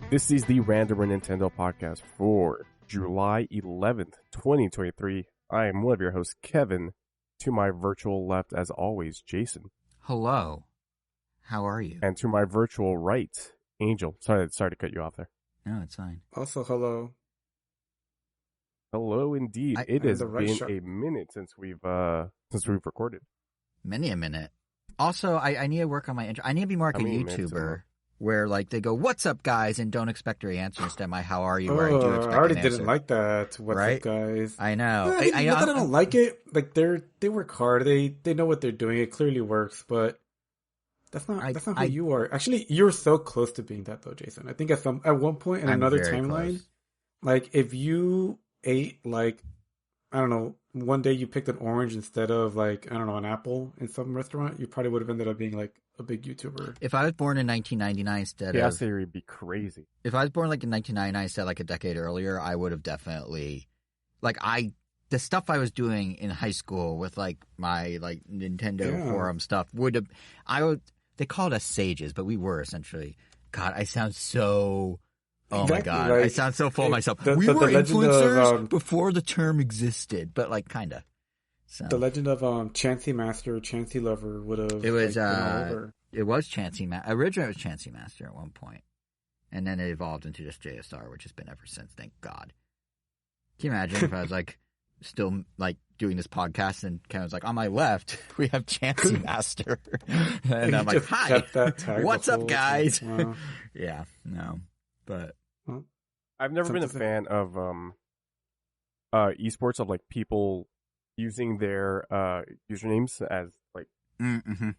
This is the Random Nintendo podcast for July 11th, 2023. I am one of your hosts, Kevin. To my virtual left, as always, Jason. Hello. How are you? And to my virtual right, Angel. Sorry to cut you off there. No, it's fine. Also, hello. Hello, indeed. It has been a minute since we've recorded. Many a minute. Also, I need to work on my intro. I need to be more like a YouTuber where like they go, "What's up, guys?" and don't expect a answer. Instead, my "How are you?" Where I do expect I already an didn't answer. like that. What's up, guys? I know. I don't like it. Like they work hard. They know what they're doing. It clearly works, but that's not who you are. Actually, you're so close to being that though, Jason. I think at one point in another timeline, close. Like if you ate like, I don't know, one day you picked an orange instead of like, I don't know, an apple in some restaurant, you probably would have ended up being like a big YouTuber. If I was born in 1999 instead of... theory would be crazy. If I was born like in 1999 instead of like a decade earlier, I would have definitely... The stuff I was doing in high school with like my like Nintendo forum stuff they called us sages, but we were essentially... God, I sound so... Oh exactly, my God, like, I sound so full of myself. We were influencers before the term existed, but like kind of. So. The legend of Chansey Master, Chansey Lover would have. It was Chansey Master. Originally, it was Chansey Master at one point, and then it evolved into just JSR, which has been ever since. Thank God. Can you imagine if I was like still like doing this podcast and Kevin's like, on my left we have Chansey Master, and I'm like, hi, what's up, guys? Wow. Yeah, no. But I've never been a fan of esports, of like people using their usernames as like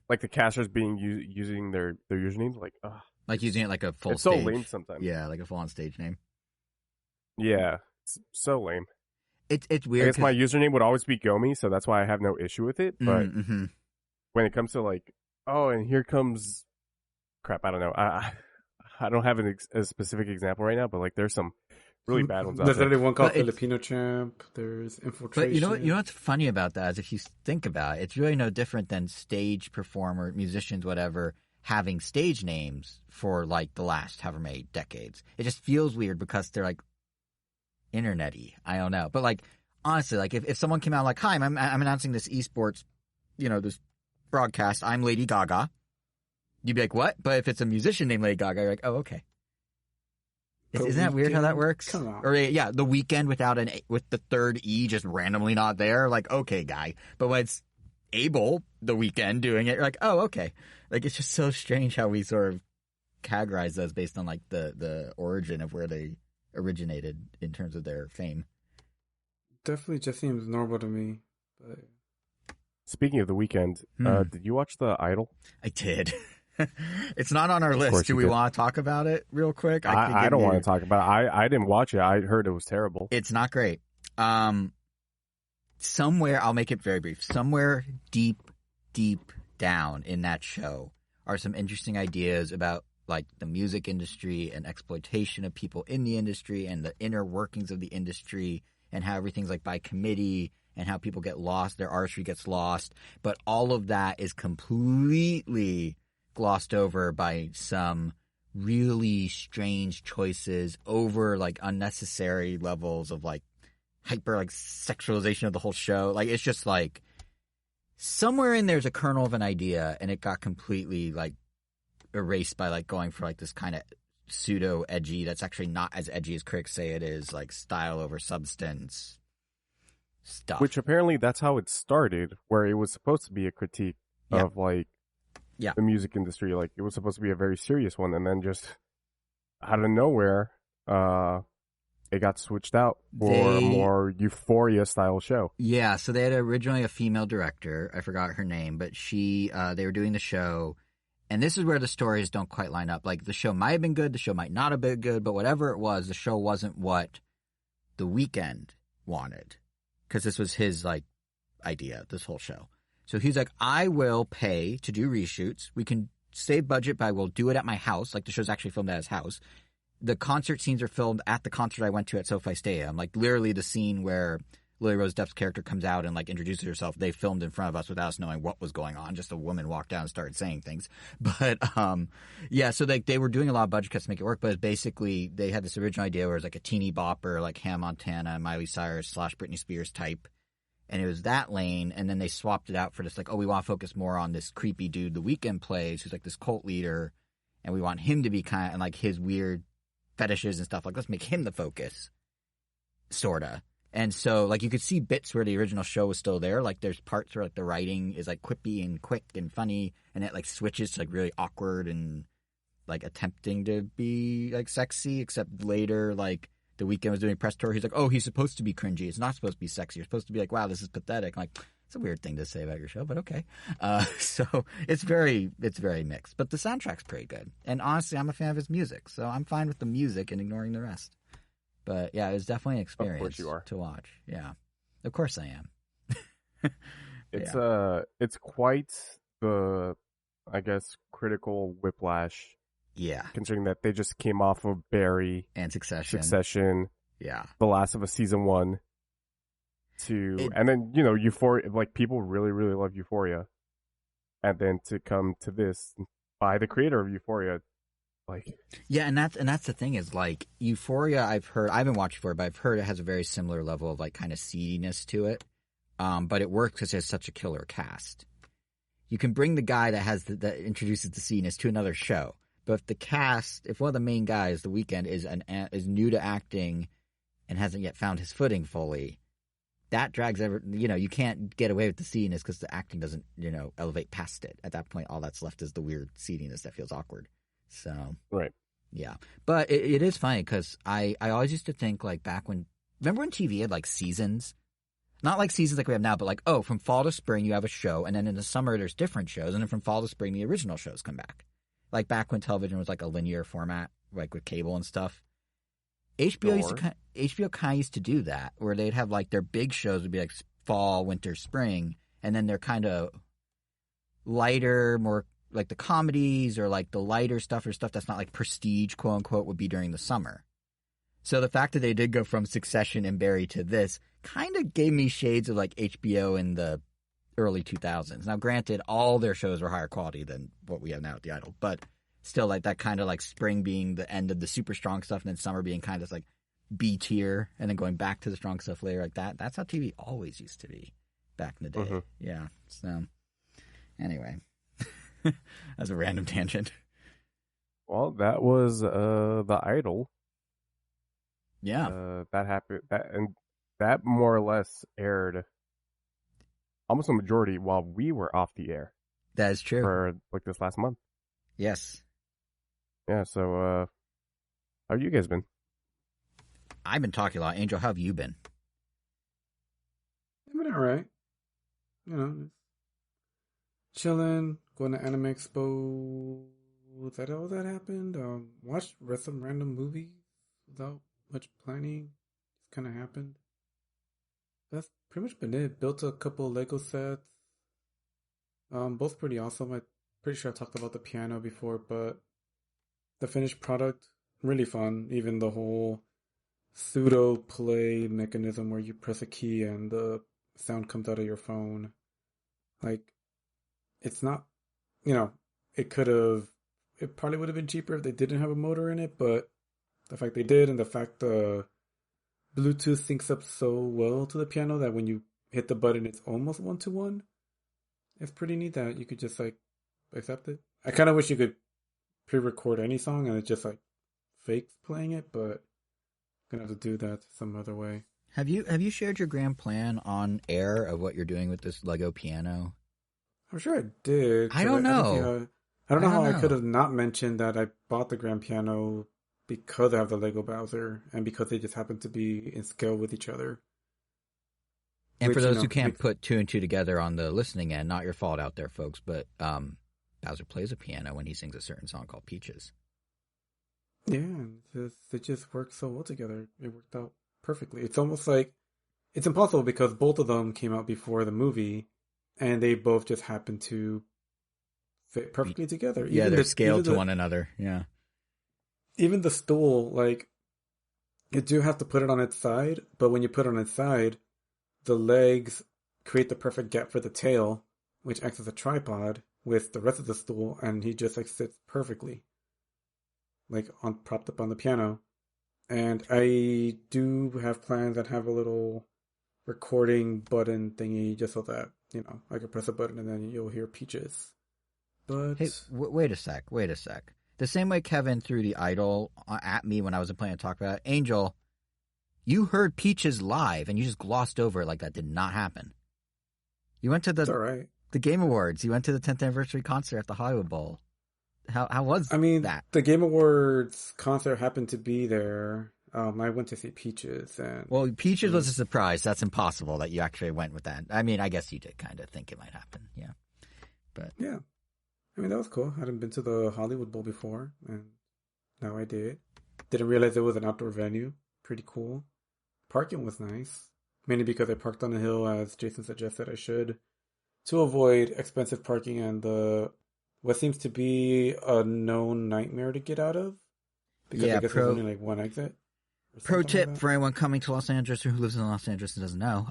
like the casters being using their usernames like using it like a full. It's stage. so lame sometimes. Yeah, like a full on stage name. Yeah, it's so lame. It's weird. I guess my username would always be Gomi, so that's why I have no issue with it. But when it comes to like, oh, and here comes crap, I don't know. I don't have a specific example right now, but like there's some really bad ones out there. There's already one called Filipino Champ. There's Infiltration. But you know what's funny about that is if you think about it, it's really no different than stage performer, musicians, whatever, having stage names for like the last however many decades. It just feels weird because they're like internet-y. I don't know. But like honestly, like if someone came out like, hi, I'm announcing this esports, this broadcast, I'm Lady Gaga. You'd be like, what? But if it's a musician named Lady Gaga, you're like, oh, okay. Isn't that weird how that works? Come on. Or yeah, The Weeknd with the third E just randomly not there. Like, okay, guy. But when it's Abel, The Weeknd doing it, you're like, oh, okay. Like, it's just so strange how we sort of categorize those based on like the origin of where they originated in terms of their fame. Definitely just seems normal to me. But... Speaking of The Weeknd, did you watch The Idol? I did. It's not on our list. Do we want to talk about it real quick? I don't want to talk about it. I didn't watch it. I heard it was terrible. It's not great. Somewhere, I'll make it very brief. Somewhere deep down in that show are some interesting ideas about like the music industry and exploitation of people in the industry and the inner workings of the industry and how everything's like by committee and how people get lost, their artistry gets lost. But all of that is completely glossed over by some really strange choices over like unnecessary levels of like hyper like sexualization of the whole show. Like it's just like somewhere in there's a kernel of an idea and it got completely like erased by like going for like this kind of pseudo edgy that's actually not as edgy as critics say it is, like style over substance stuff. Which apparently that's how it started, where it was supposed to be a critique of like the music industry. Like it was supposed to be a very serious one, and then just out of nowhere, it got switched out for a more Euphoria style show. Yeah, so they had originally a female director. I forgot her name, but they were doing the show, and this is where the stories don't quite line up. Like the show might have been good, the show might not have been good, but whatever it was, the show wasn't what The Weeknd wanted, because this was his like idea, this whole show. So he's like, I will pay to do reshoots. We can save budget by we'll do it at my house. Like the show's actually filmed at his house. The concert scenes are filmed at the concert I went to at SoFi Stadium. Like literally the scene where Lily Rose Depp's character comes out and like introduces herself. They filmed in front of us without us knowing what was going on. Just a woman walked down and started saying things. But yeah, so they were doing a lot of budget cuts to make it work. But basically, they had this original idea where it was like a teeny bopper, like Hannah Montana, Miley Cyrus / Britney Spears type. And it was that lane, and then they swapped it out for this, like, oh, we want to focus more on this creepy dude The Weeknd plays, who's like this cult leader, and we want him to be kind of like his weird fetishes and stuff. Like, let's make him the focus, sorta. And so, like, you could see bits where the original show was still there. Like, there's parts where, like, the writing is, like, quippy and quick and funny, and it, like, switches to, like, really awkward and, like, attempting to be, like, sexy, except later, like, The Weeknd was doing a press tour. He's like, oh, he's supposed to be cringy. It's not supposed to be sexy. You're supposed to be like, wow, this is pathetic. I'm like, it's a weird thing to say about your show, but okay. So it's very mixed. But the soundtrack's pretty good. And honestly, I'm a fan of his music. So I'm fine with the music and ignoring the rest. But yeah, it was definitely an experience of course you are. to watch. Yeah. Of course I am. It's quite the, I guess, critical whiplash. Yeah. Considering that they just came off of Barry and Succession. Yeah. The Last of Us season 1. And then, you know, Euphoria, like, people really, really love Euphoria. And then to come to this by the creator of Euphoria, like. Yeah, and that's the thing is, like, Euphoria, I haven't watched Euphoria, but I've heard it has a very similar level of, like, kind of seediness to it. But it works because it has such a killer cast. You can bring the guy that introduces the seediness to another show. But if one of the main guys, The Weeknd, is new to acting and hasn't yet found his footing fully, that drags you can't get away with the seediness because the acting doesn't, elevate past it. At that point, all that's left is the weird seediness that feels awkward. So, right. Yeah. But it is funny because I always used to think, like, remember when TV had, like, seasons? Not like seasons like we have now, but like, oh, from fall to spring you have a show, and then in the summer there's different shows, and then from fall to spring the original shows come back. Like back when television was like a linear format, like with cable and stuff. HBO kind of used to do that, where they'd have like their big shows would be like fall, winter, spring, and then they're kind of lighter, more like the comedies or like the lighter stuff or stuff that's not like prestige, quote unquote, would be during the summer. So the fact that they did go from Succession and Barry to this kind of gave me shades of like HBO in the early 2000s. Now, granted, all their shows were higher quality than what we have now at The Idol, but still, like that kind of like spring being the end of the super strong stuff, and then summer being kind of like B tier, and then going back to the strong stuff later, like that. That's how TV always used to be back in the day. Mm-hmm. Yeah. So, anyway, that's a random tangent. Well, that was The Idol. Yeah. That happened. That more or less aired almost a majority while we were off the air. That is true. For like this last month. Yes. Yeah, so how have you guys been? I've been talking a lot. Angel, how have you been? I've been alright. Chilling, going to Anime Expo. Was that all that happened? Watched some random movies without much planning. Just kind of happened. That's pretty much been it. Built a couple Lego sets. Both pretty awesome. I'm pretty sure I talked about the piano before, but the finished product, really fun. Even the whole pseudo play mechanism where you press a key and the sound comes out of your phone. Like, it's not, it probably would have been cheaper if they didn't have a motor in it, but the fact they did, and the fact the Bluetooth syncs up so well to the piano that when you hit the button, it's almost 1-to-1. It's pretty neat that you could just like accept it. I kind of wish you could pre-record any song and it just like fakes playing it, but I'm gonna have to do that some other way. Have you shared your grand plan on air of what you're doing with this Lego piano? I'm sure I did. I don't know. I don't know how I could have not mentioned that I bought the grand piano because I have the Lego Bowser and because they just happen to be in scale with each other. And for those who can't put two and two together on the listening end, not your fault out there, folks, but Bowser plays a piano when he sings a certain song called Peaches. Yeah, it just works so well together. It worked out perfectly. It's almost like it's impossible because both of them came out before the movie, and they both just happen to fit perfectly together. Yeah, they're scaled to one another. Yeah. Even the stool, like, you do have to put it on its side, but when you put it on its side, the legs create the perfect gap for the tail, which acts as a tripod with the rest of the stool, and he just like sits perfectly, like on propped up on the piano. And I do have plans that have a little recording button thingy just so that, I can press a button and then you'll hear Peaches. But hey, wait a sec. The same way Kevin threw the idol at me when I wasn't planning to talk about it, Angel, you heard Peaches live and you just glossed over it like that did not happen. You went to the Game Awards. You went to the 10th anniversary concert at the Hollywood Bowl. How was that? The Game Awards concert happened to be there. I went to see Peaches. Peaches was a surprise. That's impossible that you actually went with that. I mean, I guess you did kind of think it might happen. Yeah. But yeah. I mean, that was cool. I hadn't been to the Hollywood Bowl before, and now I did. Didn't realize it was an outdoor venue. Pretty cool. Parking was nice. Mainly because I parked on a hill, as Jason suggested I should, to avoid expensive parking and what seems to be a known nightmare to get out of. Because I guess there's only like one exit. Pro tip for anyone coming to Los Angeles or who lives in Los Angeles and doesn't know,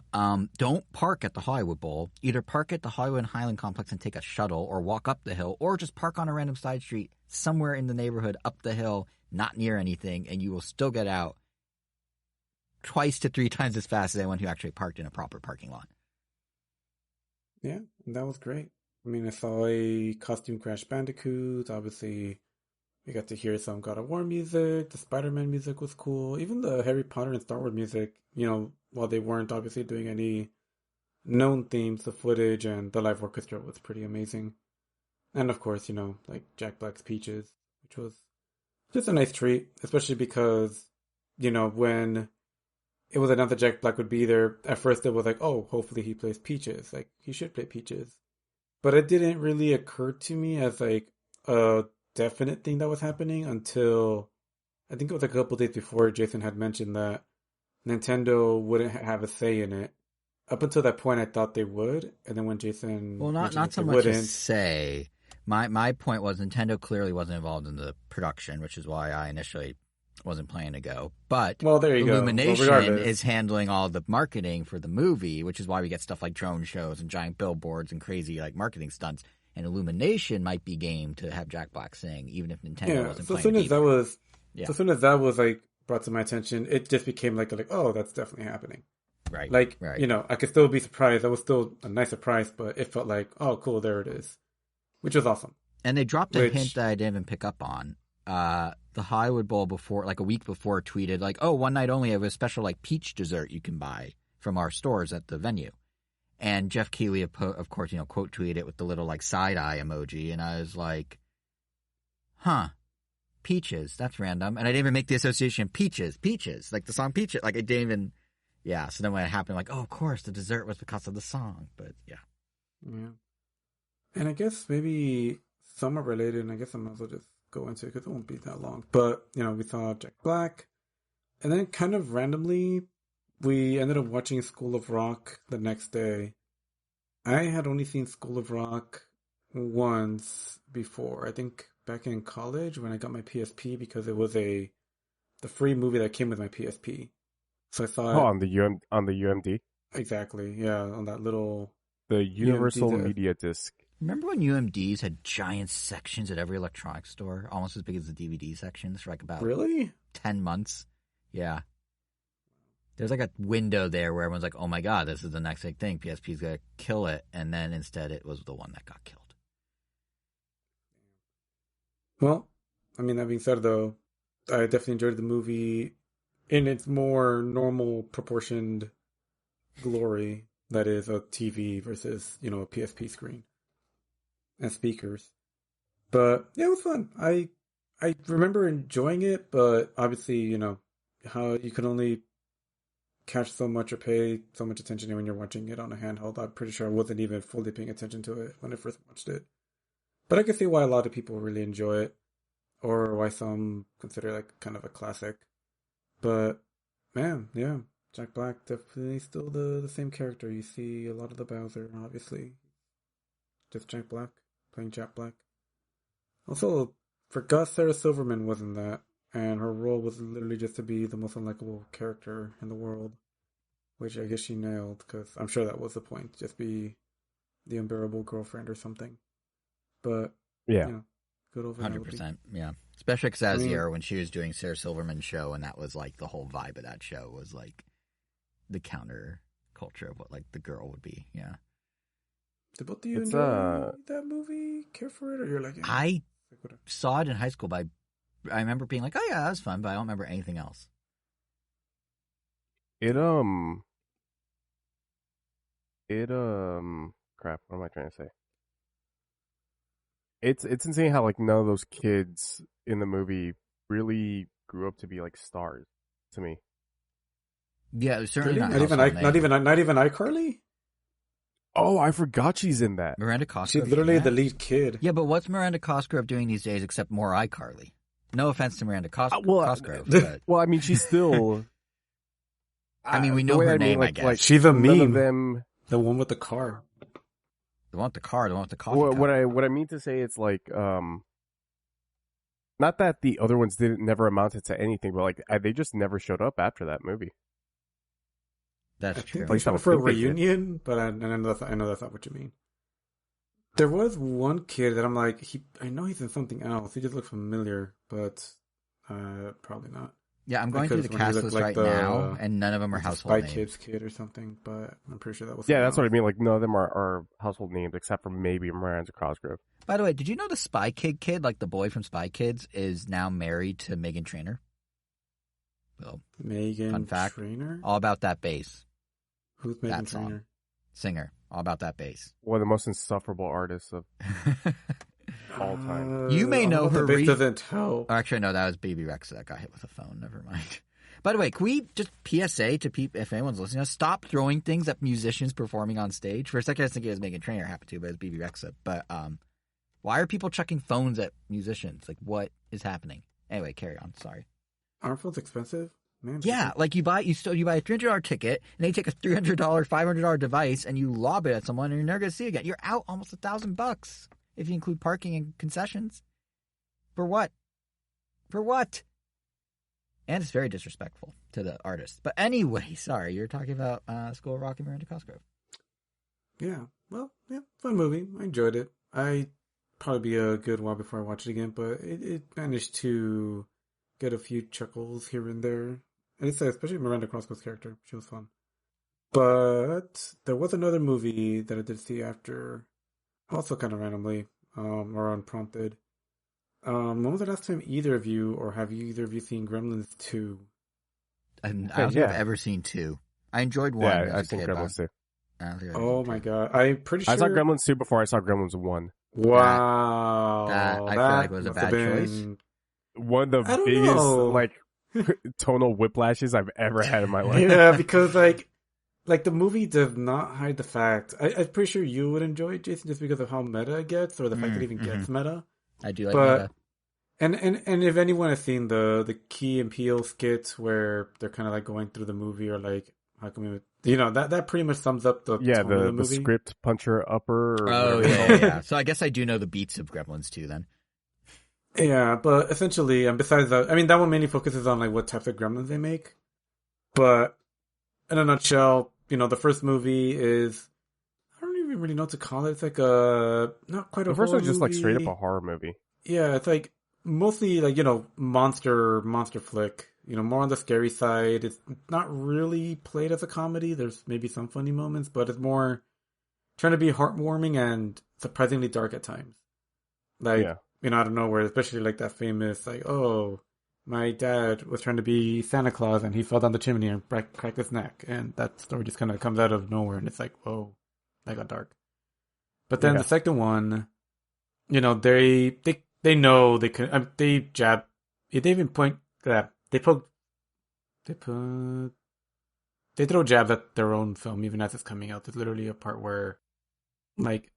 don't park at the Hollywood Bowl. Either park at the Hollywood and Highland Complex and take a shuttle or walk up the hill, or just park on a random side street somewhere in the neighborhood up the hill, not near anything, and you will still get out twice to 3 times as fast as anyone who actually parked in a proper parking lot. Yeah, that was great. I mean, I saw a costume Crash Bandicoot. Obviously, we got to hear some God of War music. The Spider-Man music was cool. Even the Harry Potter and Star Wars music, while they weren't obviously doing any known themes, the footage and the live orchestra was pretty amazing. And of course, like Jack Black's Peaches, which was just a nice treat, especially because, when it was announced that Jack Black would be there, at first it was like, oh, hopefully he plays Peaches. Like, he should play Peaches. But it didn't really occur to me as like a definite thing that was happening until I think it was a couple days before Jason had mentioned that Nintendo wouldn't have a say in it. Up until that point, I thought they would, and then when Jason not so much as say. My point was Nintendo clearly wasn't involved in the production, which is why I initially wasn't planning to go. But there you Illumination go. is handling all the marketing for the movie, which is why we get stuff like drone shows and giant billboards and crazy like marketing stunts. And Illumination might be game to have Jack Black sing, even if Nintendo wasn't playing. So as soon as that was like brought to my attention, it just became like, oh, that's definitely happening. Right. Like, I could still be surprised. That was still a nice surprise, but it felt like, oh, cool, there it is. Which was awesome. And they dropped a hint that I didn't even pick up on. The Hollywood Bowl a week before, tweeted like, oh, one night only, I have a special like peach dessert you can buy from our stores at the venue. And Jeff Keighley, of course, quote tweeted it with the little like side eye emoji. And I was like, huh, Peaches, that's random. And I didn't even make the association Peaches, like the song Peaches. Like I didn't even, yeah. So then when it happened, like, oh, of course, the dessert was because of the song. But yeah. Yeah. And I guess maybe somewhat related, and I guess I might as well just go into it because it won't be that long. But, we saw Jack Black. And then kind of randomly, we ended up watching School of Rock the next day. I had only seen School of Rock once before. I think back in college when I got my PSP because it was the free movie that came with my PSP. So I saw on the UMD. Exactly, yeah, on that little the Universal Media Disc. Remember when UMDs had giant sections at every electronics store, almost as big as the DVD sections for like about 10 months? Yeah. There's like a window there where everyone's like, oh my god, this is the next big thing. PSP's going to kill it. And then instead it was the one that got killed. Well, I mean, that being said, though, I definitely enjoyed the movie in its more normal proportioned glory. That is a TV versus, a PSP screen and speakers. But yeah, it was fun. I remember enjoying it, but obviously, how you can only catch so much or pay so much attention when you're watching it on a handheld. I'm pretty sure I wasn't even fully paying attention to it when I first watched it. But I can see why a lot of people really enjoy it, or why some consider it like kind of a classic. But man, yeah, Jack Black definitely still the same character. You see a lot of the Bowser, obviously. Just Jack Black, playing Jack Black. Also, forgot Sarah Silverman wasn't that, and her role was literally just to be the most unlikable character in the world. which I guess she nailed because I'm sure that was the point. Just be the unbearable girlfriend or something. But yeah, you know, good over 100%. Yeah, especially because that was the era when she was doing Sarah Silverman's show, and that was like the whole vibe of that show was like the counter culture of what like the girl would be. Yeah. Did both of you enjoy that movie? Care for it, or you're like? I saw it in high school, but I remember being like, "Oh yeah, that was fun," but I don't remember anything else. Crap. What am I trying to say? It's insane how like none of those kids in the movie really grew up to be like stars to me. Yeah, it was certainly not even iCarly. Oh, I forgot she's in that. Miranda Cosgrove. She's literally the lead kid. Yeah, but what's Miranda Cosgrove doing these days except more iCarly? No offense to Miranda Cosgrove, but well, I mean, she's still. I mean, we know her name. Like, I guess like, she's a meme. Them, the one with the car. The one with the car. The one with the coffee cup. What I mean to say, it's like, not that the other ones never amounted to anything, but like they just never showed up after that movie. That's true. They showed up for a reunion, but I know that's not what you mean. There was one kid that I'm like, I know he's in something else. He just looked familiar, but probably not. Yeah, I'm going through the cast list right now, and none of them are household names. Spy Kids kid or something, but I'm pretty sure that was. Yeah, that's what I mean. Like, none of them are household names except for maybe Miranda Cosgrove. By the way, did you know the Spy kid, like the boy from Spy Kids, is now married to Meghan Trainor? Well, Meghan Trainor? All About That Bass. Who's Meghan Trainor? Singer. All About That Bass. One of the most insufferable artists of all time. You may know her. Doesn't help. Actually, no, that was Baby Rexa that got hit with a phone. Never mind. By the way, can we just PSA to people, if anyone's listening, stop throwing things at musicians performing on stage? For a second, I was thinking it was Meghan Trainor happened to, but it's Baby Rexa. But why are people chucking phones at musicians? Like, what is happening? Anyway, carry on. Sorry. Aren't phones expensive? Man, yeah, like you buy a $300 ticket, and they take a $300, $500 device, and you lob it at someone, and you're never gonna see it again. You're out almost $1,000 if you include parking and concessions. For what? For what? And it's very disrespectful to the artist. But anyway, sorry, you're talking about School of Rock and Miranda Cosgrove. Yeah, well, yeah, fun movie. I enjoyed it. I probably be a good while before I watch it again, but it managed to get a few chuckles here and there. And it's especially Miranda Cosgrove's character. She was fun. But there was another movie that I did see after, also kind of randomly, or unprompted. When was the last time either of you, or have either of you seen Gremlins 2? I don't think I've ever seen 2. I enjoyed 1. Yeah, I've seen Gremlins 2. Oh my god. I'm pretty sure. I saw Gremlins 2 before I saw Gremlins 1. Wow. That I feel like was a bad choice. One of the biggest, like, tonal whiplashes I've ever had in my life. Yeah, because, like the movie does not hide the fact. I'm pretty sure you would enjoy it, Jason, just because of how meta it gets, or the fact that it even gets meta. I do like meta. And if anyone has seen the Key and Peele skits where they're kind of like going through the movie, or like, how come that pretty much sums up the tone of the movie. The script puncher upper. Or yeah. So I guess I do know the beats of Gremlins 2 then. Yeah, but essentially, and besides that, I mean, that one mainly focuses on like what types of gremlins they make. But in a nutshell, the first movie is, I don't even really know what to call it. It's like not quite a horror movie. The first one's just like straight up a horror movie. Yeah, it's like mostly like, monster flick. More on the scary side. It's not really played as a comedy. There's maybe some funny moments, but it's more trying to be heartwarming and surprisingly dark at times. Like, out of nowhere, especially like that famous, like, oh, my dad was trying to be Santa Claus and he fell down the chimney and cracked his neck. And that story just kind of comes out of nowhere and it's like, whoa, that got dark. But then the second one, they know they can, they jab, they even point that, they throw jabs at their own film even as it's coming out. There's literally a part where, like,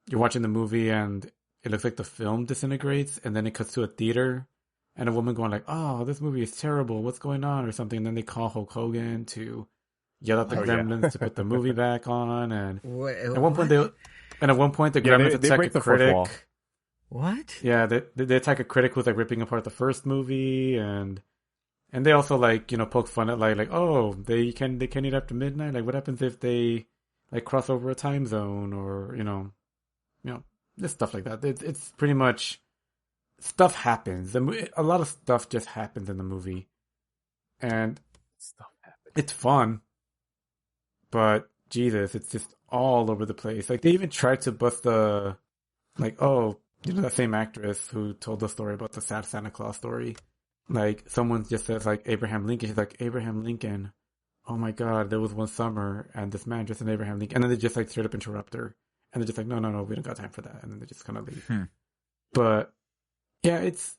you're watching the movie and it looks like the film disintegrates, and then it cuts to a theater, and a woman going like, "Oh, this movie is terrible. What's going on?" or something. And then they call Hulk Hogan to yell at the Gremlins to put the movie back on. And at one point, the Gremlins attack a critic. What? Yeah, they attack a critic who's like ripping apart the first movie, and And they also like, poke fun at like, oh, they can eat after midnight. Like, what happens if they like cross over a time zone, or just stuff like that. It's pretty much stuff happens. A lot of stuff just happens in the movie, and Stuff happens. it's fun. But Jesus, it's just all over the place. Like they even tried to bust the, like, oh, that same actress who told the story about the sad Santa Claus story. Like someone just says like Abraham Lincoln. She's like, Abraham Lincoln. Oh my God, there was one summer and this man dressed in Abraham Lincoln. And then they just like straight up interrupt her. And they're just like, no, we don't got time for that. And then they just kind of leave. But yeah, it's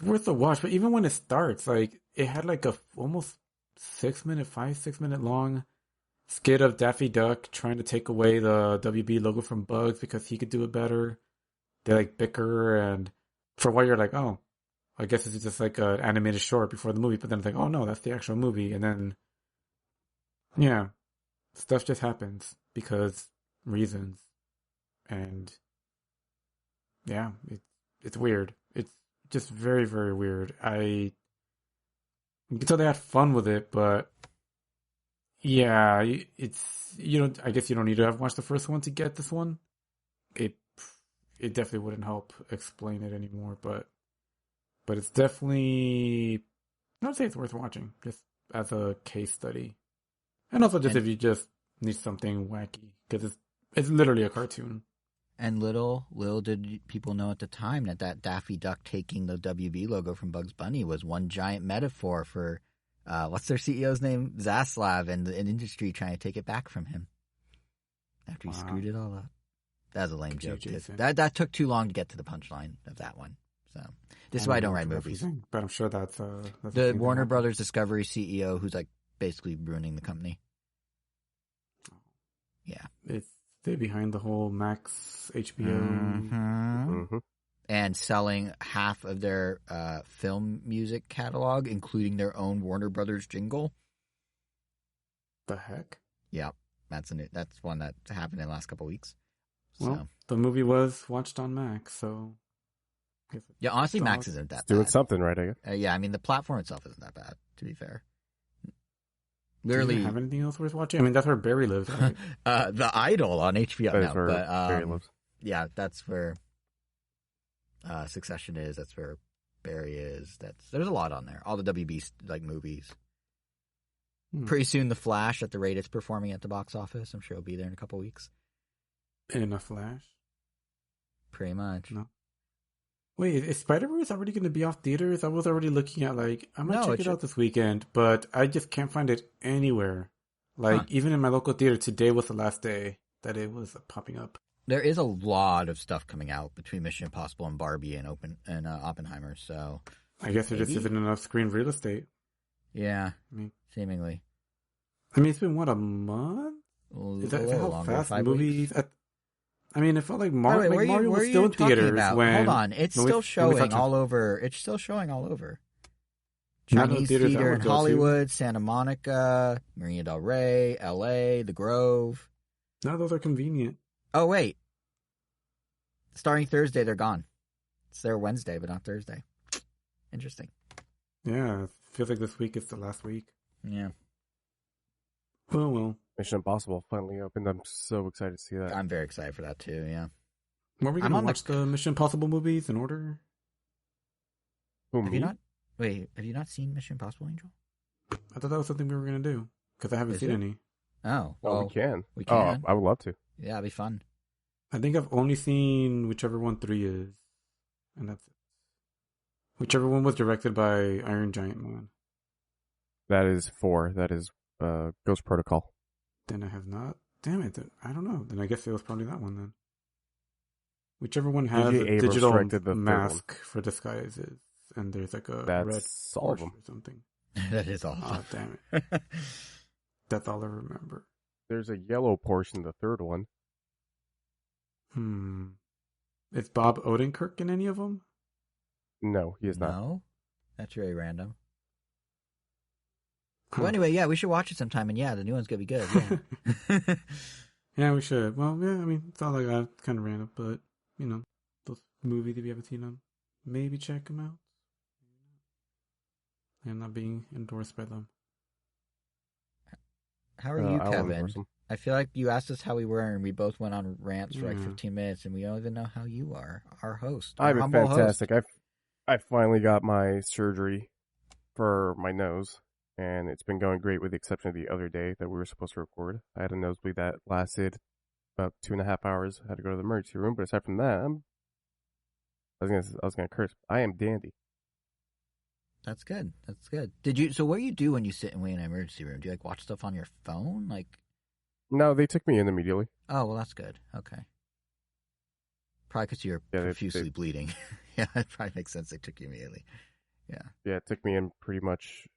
worth a watch. But even when it starts, like it had like a almost 6 minute, 6 minute long skit of Daffy Duck trying to take away the WB logo from Bugs because he could do it better. They like bicker, and for a while you're like, oh, I guess it's just like an animated short before the movie. But then it's like, oh no, that's the actual movie. And then, yeah, stuff just happens because reasons. And yeah, it's weird. It's just very, very weird. You can tell they had fun with it, but yeah, I guess you don't need to have watched the first one to get this one. It definitely wouldn't help explain it anymore, but it's definitely, I would say it's worth watching just as a case study, and also just if you just need something wacky, because it's literally a cartoon. And little did people know at the time that Daffy Duck taking the WB logo from Bugs Bunny was one giant metaphor for what's their CEO's name? Zaslav, and the industry trying to take it back from him after he screwed it all up. That was a lame joke. That took too long to get to the punchline of that one. So this is why I don't write movies. But I'm sure that's the Warner Brothers Discovery CEO who's like basically ruining the company. Yeah. They're behind the whole Max HBO. And selling half of their film music catalog, including their own Warner Brothers jingle. The heck? Yeah, that's one that happened in the last couple of weeks. Well, the movie was watched on Max, so yeah. Honestly, Max isn't that bad. Doing something right, I guess. Yeah, I mean the platform itself isn't that bad, to be fair. Literally, do you have anything else worth watching? I mean, that's where Barry lives. Right? The Idol on HBO that now, where but Barry lives. Yeah, that's where Succession is. That's where Barry is. There's a lot on there. All the WB like movies. Pretty soon, The Flash at the rate it's performing at the box office. I'm sure it'll be there in a couple weeks. In a Flash? Pretty much. No. Wait, is Spider-Verse already going to be off theaters? I was already looking at I might check it out this weekend, but I just can't find it anywhere. Even in my local theater, today was the last day that it was popping up. There is a lot of stuff coming out between Mission Impossible and Barbie and Oppenheimer, so I guess there just isn't enough screen real estate. Yeah, seemingly. I mean, it's been, a month? Is that how fast movies... I mean, it felt like Mario was still in theaters when... Hold on, it's still showing all over. It's still showing all over. Chinese theater in Hollywood, Santa Monica, Marina Del Rey, L.A., The Grove. No, those are convenient. Oh, wait. Starting Thursday, they're gone. It's their Wednesday, but not Thursday. Interesting. Yeah, it feels like this week is the last week. Yeah. Well. Mission Impossible finally opened. I'm so excited to see that. I'm very excited for that too, yeah. Were we going to watch the Mission Impossible movies in order? Have you not seen Mission Impossible, Angel? I thought that was something we were going to do, because I haven't seen any. Oh, well, we can. Oh, I would love to. Yeah, it'd be fun. I think I've only seen whichever one 3 is, and that's it. Whichever one was directed by Iron Giant Man. That is 4. That is Ghost Protocol. Then I have not. Damn it. I don't know. Then I guess it was probably that one then. Whichever one has a digital mask for disguises, and there's like a red Porsche or something. That is all. Oh, damn it. That's all I remember. There's a yellow Porsche in the third one. Is Bob Odenkirk in any of them? No, he is not. No? That's very random. Well, anyway, yeah, we should watch it sometime, and yeah, the new one's gonna be good. Yeah, yeah, we should. Well, yeah, I mean, it's all I got, kind of random, but those movies, if you haven't seen them, maybe check them out. I am not being endorsed by them. How are you, Kevin? I feel like you asked us how we were, and we both went on rants for like 15 minutes, and we don't even know how you are, our host. I've been fantastic. I finally got my surgery for my nose, and it's been going great with the exception of the other day that we were supposed to record. I had a nosebleed that lasted about 2.5 hours. I had to go to the emergency room, but aside from that, I was gonna curse. I am dandy. That's good. That's good. So what do you do when you sit and wait in an emergency room? Do you like watch stuff on your phone? Like, no, they took me in immediately. Oh, well, that's good. Okay. Probably because you're profusely bleeding. Yeah, it probably makes sense they took you immediately. Yeah. Yeah, it took me in pretty much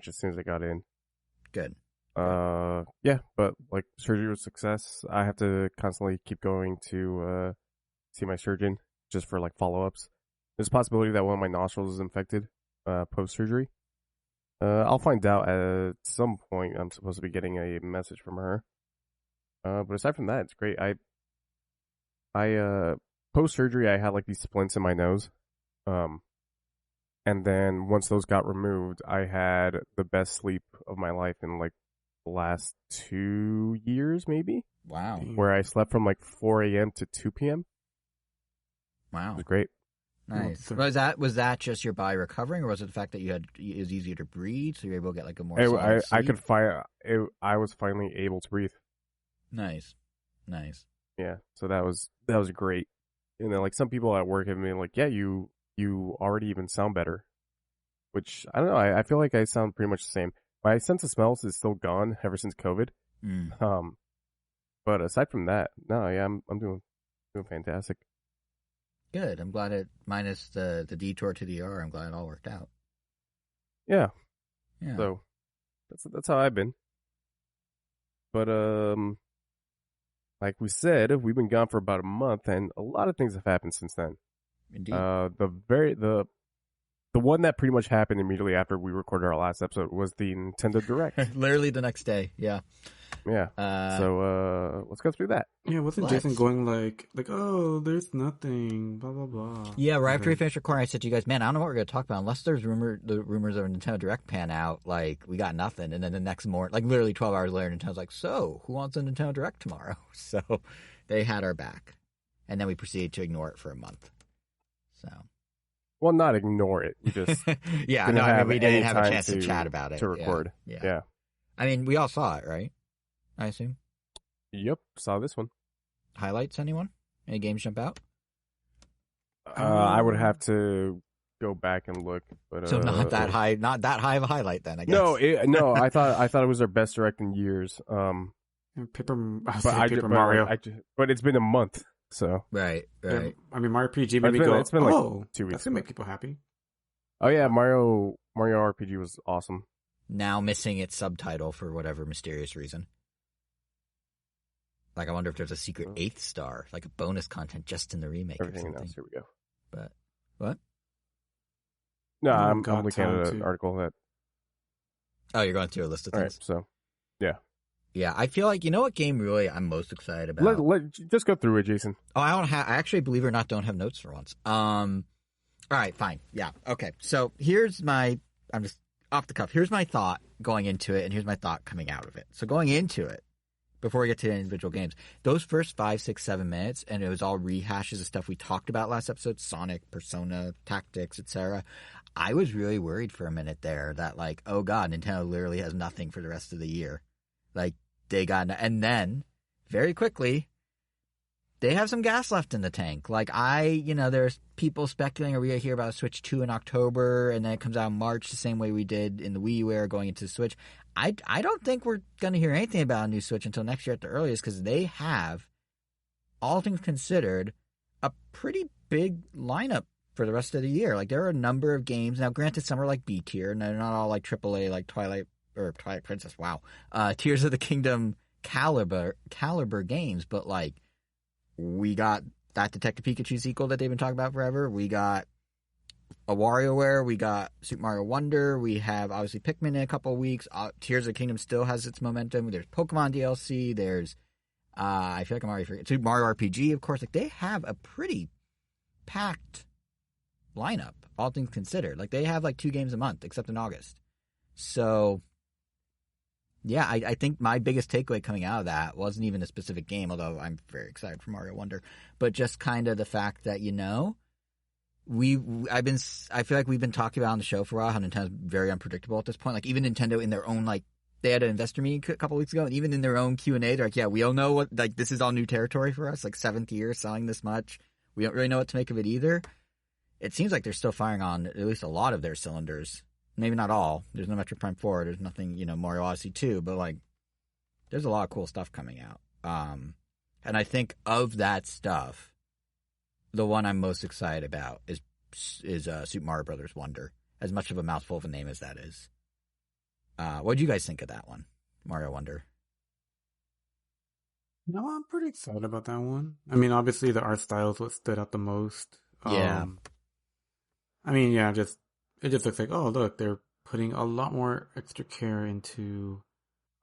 as soon as I got in. Good. Yeah, but like surgery was a success. I have to constantly keep going to see my surgeon just for like follow-ups. There's a possibility that one of my nostrils is infected post-surgery. I'll find out at some point. I'm supposed to be getting a message from her. But aside from that, it's great. I post-surgery, I had like these splints in my nose. And then once those got removed, I had the best sleep of my life in like the last 2 years, maybe. Wow. Where I slept from like 4 a.m. to 2 p.m. Wow. It was great. Nice. Was that just your body recovering, or was it the fact that it was easier to breathe, so you're able to get like a more solid sleep? I was finally able to breathe. Nice. Yeah, so that was great. And then like some people at work have been like, yeah, you already even sound better, which I don't know. I feel like I sound pretty much the same. My sense of smells is still gone ever since COVID. But aside from that, no, yeah, I'm doing fantastic. Good. I'm glad it, minus the detour to the ER, I'm glad it all worked out. Yeah. So that's how I've been. But like we said, we've been gone for about a month, and a lot of things have happened since then. Indeed. The one that pretty much happened immediately after we recorded our last episode was the Nintendo Direct. Literally the next day. Yeah. Yeah. So let's go through that. Yeah, wasn't Jason going like, oh, there's nothing, blah blah blah. Yeah, right after we finished recording, I said to you guys, man, I don't know what we're gonna talk about unless there's the rumors of a Nintendo Direct pan out. Like, we got nothing, and then the next morning, like literally 12 hours later, Nintendo's like, so who wants a Nintendo Direct tomorrow? So they had our back, and then we proceeded to ignore it for a month. So. Well, not ignore it. We just yeah, no, I mean, we didn't have a chance to chat about it to record. Yeah. I mean, we all saw it, right? I assume. Yep, saw this one. Highlights? Anyone? Any games jump out? I would have to go back and look, but so not that high of a highlight then. I guess. No, I thought it was their best direct in years. Paper Mario, but it's been a month, so right. Yeah, I mean, Mario RPG made me go. It's been like 2 weeks. That's gonna make people happy. Oh yeah, Mario RPG was awesome. Now missing its subtitle for whatever mysterious reason. Like, I wonder if there's a secret 8th star, like a bonus content just in the remake or something. Else, here we go. But, what? No, I'm looking at an article that... Oh, you're going through a list of things? All right, so, yeah. Yeah, I feel like, you know what game really I'm most excited about? Just go through it, Jason. Oh, I actually, believe it or not, don't have notes for once. All right, fine. Yeah, okay. So, I'm just off the cuff. Here's my thought going into it, and here's my thought coming out of it. So, going into it, before we get to the individual games, those first 5, 6, 7 minutes, and it was all rehashes of stuff we talked about last episode, Sonic, Persona, Tactics, etc. I was really worried for a minute there that, like, oh god, Nintendo literally has nothing for the rest of the year. Like, they got, and then, very quickly, they have some gas left in the tank. Like, there's people speculating, are we going to hear about Switch 2 in October, and then it comes out in March, the same way we did in the Wii U era going into the Switch. I don't think we're going to hear anything about a new Switch until next year at the earliest, because they have, all things considered, a pretty big lineup for the rest of the year. Like, there are a number of games. Now, granted, some are like B tier, and they're not all like AAA, like Twilight Princess, wow. Tears of the Kingdom caliber games, but like, we got that Detective Pikachu sequel that they've been talking about forever. We got a WarioWare. We got Super Mario Wonder. We have, obviously, Pikmin in a couple of weeks. Tears of the Kingdom still has its momentum. There's Pokemon DLC. There's, I feel like I'm already forgetting. Super Mario RPG, of course. Like, they have a pretty packed lineup, all things considered. Like, they have like 2 games a month, except in August. So, yeah, I think my biggest takeaway coming out of that wasn't even a specific game, although I'm very excited for Mario Wonder, but just kind of the fact that, you know, I feel like we've been talking about on the show for a while how Nintendo's very unpredictable at this point. Like, even Nintendo in their own, like, they had an investor meeting a couple weeks ago, and even in their own Q&A, they're like, yeah, we all know what, like, this is all new territory for us, like, 7th year selling this much. We don't really know what to make of it either. It seems like they're still firing on at least a lot of their cylinders. Maybe not all. There's no Metroid Prime 4. There's nothing, you know, Mario Odyssey 2, but, like, there's a lot of cool stuff coming out. And I think of that stuff, the one I'm most excited about is Super Mario Brothers Wonder, as much of a mouthful of a name as that is. What do you guys think of that one, Mario Wonder? No, I'm pretty excited about that one. I mean, obviously the art style is what stood out the most. Yeah. I mean, yeah, it just looks like, oh, look, they're putting a lot more extra care into,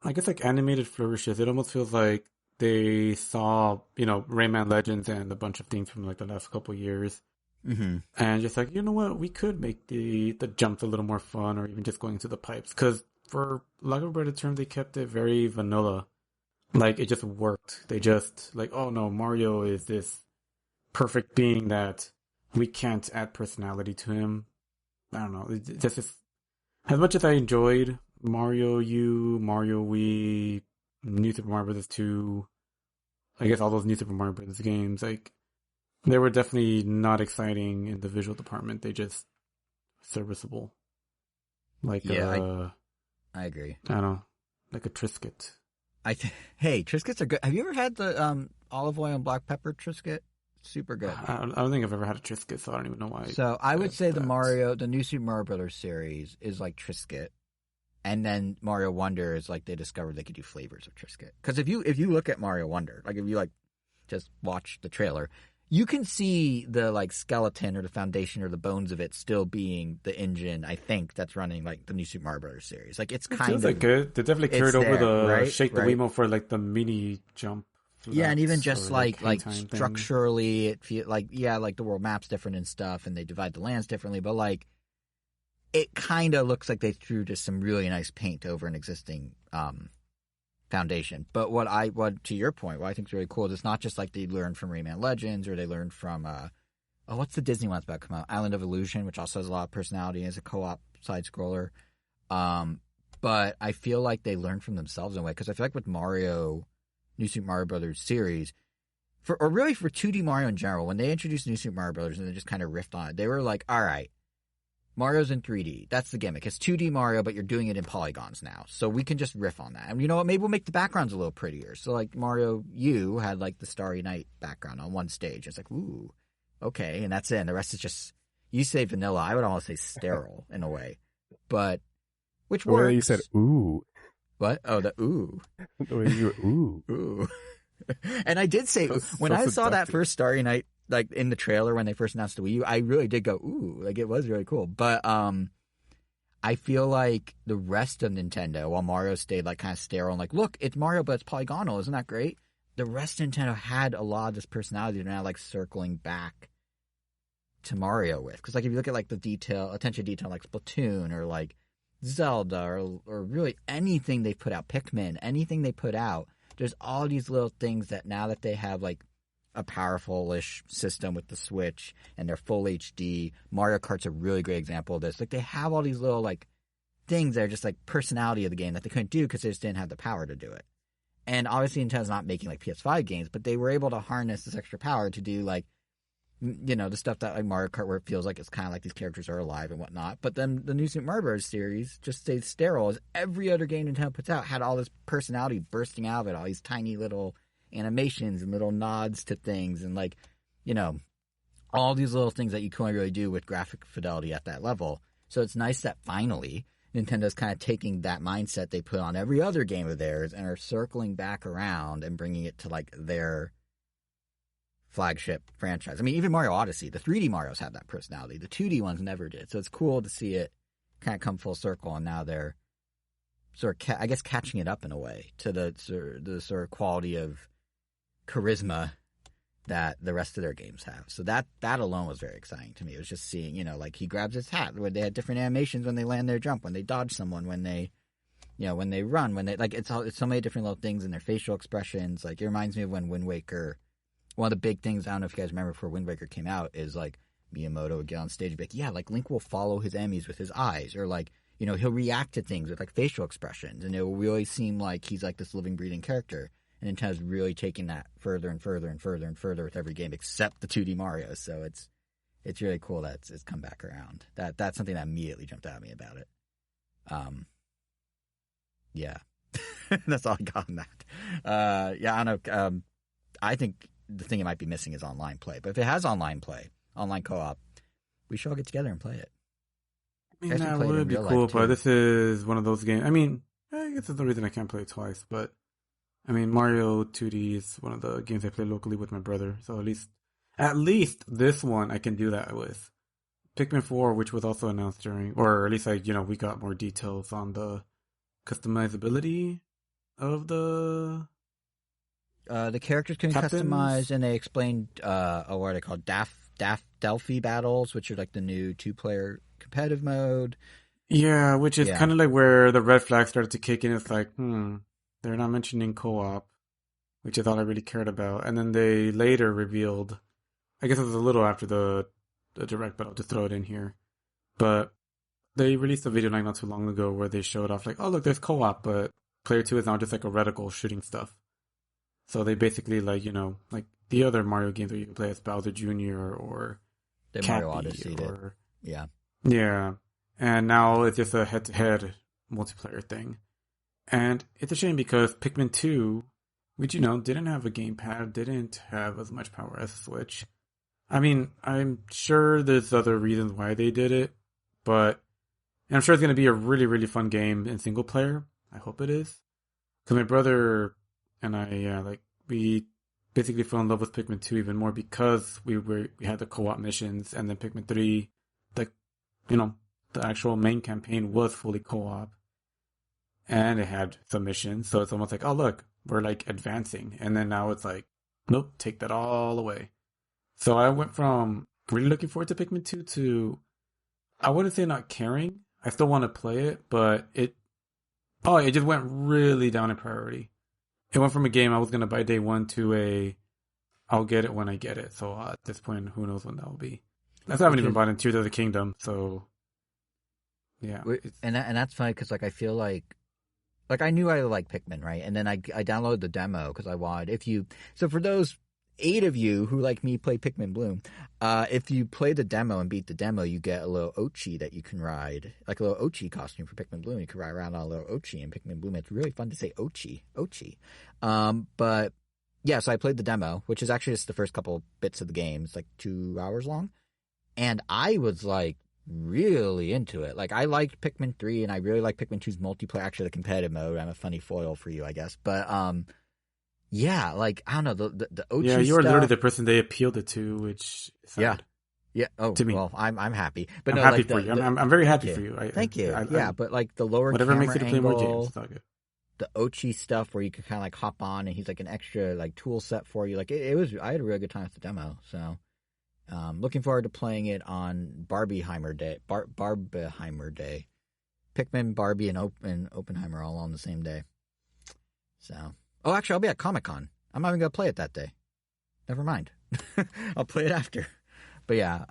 I guess, like, animated flourishes. It almost feels like they saw, you know, Rayman Legends and a bunch of things from, like, the last couple years. Mm-hmm. And just like, you know what, we could make the jumps a little more fun, or even just going to the pipes. Because for lack of a better term, they kept it very vanilla. Like, it just worked. They just, like, oh no, Mario is this perfect being that we can't add personality to him. I don't know. It just is, as much as I enjoyed Mario U, Mario Wii, New Super Mario Bros. 2, I guess all those New Super Mario Bros. Games, like, they were definitely not exciting in the visual department. They just serviceable. Like, yeah, I agree. I don't know, like a Triscuit. Hey, Triscuits are good. Have you ever had the olive oil and black pepper Triscuit? Super good. I don't think I've ever had a Triscuit, so I don't even know why. So I would say the new Super Mario Brothers series is like Triscuit, and then Mario Wonder is like they discovered they could do flavors of Triscuit. Because if you look at Mario Wonder, like if you like just watch the trailer, you can see the like skeleton or the foundation or the bones of it still being the engine, I think, that's running like the new Super Mario Brothers series. Like it's kind of like good. They definitely carried over the right? shake the Wiimote for like the mini jump. Yeah, and even just like structurally, it feel like like the world map's different and stuff, and they divide the lands differently. But like, it kind of looks like they threw just some really nice paint over an existing foundation. But what to your point, what I think is really cool is it's not just like they learned from Rayman Legends or they learned from what's the Disney one that's about to come out? Island of Illusion, which also has a lot of personality as a co-op side scroller. But I feel like they learned from themselves in a way, because I feel like with Mario. New Super Mario Brothers series, for 2D Mario in general, when they introduced New Super Mario Brothers and they just kind of riffed on it, they were like, all right, Mario's in 3D. That's the gimmick. It's 2D Mario, but you're doing it in polygons now. So we can just riff on that. And you know what? Maybe we'll make the backgrounds a little prettier. So like Mario U had like the Starry Night background on one stage. It's like, ooh, okay. And that's it. And the rest is just, you say vanilla. I would almost say sterile in a way. But, which works. The way you said, ooh. What? Oh, the ooh. The way you were, ooh. Ooh. And I did say, when I saw that first Starry Night, like in the trailer when they first announced the Wii U, I really did go, ooh, like it was really cool. But I feel like the rest of Nintendo, while Mario stayed like kind of sterile and like, look, it's Mario, but it's polygonal. Isn't that great? The rest of Nintendo had a lot of this personality they're now like circling back to Mario with. Because like if you look at like the attention detail like Splatoon or like Zelda or really anything they put out, Pikmin, anything they put out, there's all these little things that now that they have like a powerful-ish system with the Switch and they're full HD, Mario Kart's a really great example of this. Like they have all these little like things that are just like personality of the game that they couldn't do because they just didn't have the power to do it. And obviously Nintendo's not making like PS5 games, but they were able to harness this extra power to do like, you know, the stuff that like Mario Kart where it feels like it's kind of like these characters are alive and whatnot. But then the new Super Mario Bros. Series just stays sterile, as every other game Nintendo puts out had all this personality bursting out of it, all these tiny little animations and little nods to things and like, you know, all these little things that you couldn't really do with graphic fidelity at that level. So it's nice that finally Nintendo's kind of taking that mindset they put on every other game of theirs and are circling back around and bringing it to like their flagship franchise. I mean, even Mario Odyssey, the 3D Marios have that personality. The 2D ones never did. So it's cool to see it kind of come full circle, and now they're sort of, I guess, catching it up in a way to the sort of quality of charisma that the rest of their games have. So that alone was very exciting to me. It was just seeing, you know, like he grabs his hat, where they had different animations when they land their jump, when they dodge someone, when they, you know, when they run, when they, like, it's so many different little things in their facial expressions. Like, it reminds me of when Wind Waker, one of the big things, I don't know if you guys remember, before Wind Waker came out, is like Miyamoto would get on stage and be like, yeah, like Link will follow his enemies with his eyes, or like, you know, he'll react to things with like facial expressions, and it will really seem like he's like this living, breathing character. And Nintendo's really taking that further and further and further and further with every game except the 2D Mario. So it's really cool that it's come back around. That's something that immediately jumped out at me about it. Yeah, that's all I got on that. Yeah, I don't know. I think the thing it might be missing is online play. But if it has online play, online co-op, we should all get together and play it. I mean, that would be cool, but this is one of those games. I mean, I guess that's the reason I can't play it twice, but I mean, Mario 2D is one of the games I play locally with my brother, so at least this one I can do that with. Pikmin 4, which was also announced during, or at least we got more details on the customizability of the characters can customize, and they explained what are they called, Delphi battles, which are like the new 2-player competitive mode. Yeah, which is kind of like where the red flag started to kick in. It's like, they're not mentioning co-op, which is all I really cared about. And then they later revealed, I guess it was a little after the direct, but I'll just throw it in here. But they released a video not too long ago where they showed off like, oh look, there's co-op, but player 2 is now just like a reticle shooting stuff. So they basically like the other Mario games where you can play as Bowser Jr. or the Mario Odyssey or yeah. And now it's just a head-to-head multiplayer thing. And it's a shame because Pikmin 2, which, didn't have a gamepad, didn't have as much power as Switch. I mean, I'm sure there's other reasons why they did it, and I'm sure it's going to be a really, really fun game in single player. I hope it is. Because my brother and I, we basically fell in love with Pikmin 2 even more because we had the co-op missions, and then Pikmin 3, the actual main campaign was fully co-op. And it had some missions, so it's almost like, oh look, we're like advancing. And then now it's like, nope, take that all away. So I went from really looking forward to Pikmin 2 to, I wouldn't say not caring. I still want to play it, but it just went really down in priority. It went from a game I was going to buy day one to I'll get it when I get it. So at this point, who knows when that will be. I still haven't even bought in Tears of the Kingdom, so yeah. And that's funny because I feel like I knew I liked Pikmin, right? And then I downloaded the demo because I wanted, so for those 8 of you who like me play Pikmin Bloom, if you play the demo and beat the demo, you get a little Ochi that you can ride, like a little Ochi costume for Pikmin Bloom. You can ride around on a little Ochi in Pikmin Bloom. It's really fun to say Ochi. But yeah, so I played the demo, which is actually just the first couple bits of the game. It's like 2 hours long. And I was like, really into it. Like, I liked Pikmin 3, and I really like Pikmin 2's multiplayer, actually the competitive mode. I'm a funny foil for you, I guess. But yeah, like, I don't know, the Ochi yeah, you were literally the person they appealed it to, which yeah. Oh, to me. Well, I'm happy. But I'm no, happy like for you. I'm very happy for you. Thank you. But like the lower whatever camera makes you to play angle, more games, it's all good. The Ochi stuff where you could kind of like hop on, and he's like an extra like tool set for you. Like it was, I had a really good time with the demo. So. Looking forward to playing it on Barbieheimer Day. Barbieheimer Day. Pikmin, Barbie, and Oppenheimer all on the same day. So, actually, I'll be at Comic-Con. I'm not even gonna play it that day. Never mind. I'll play it after. But yeah,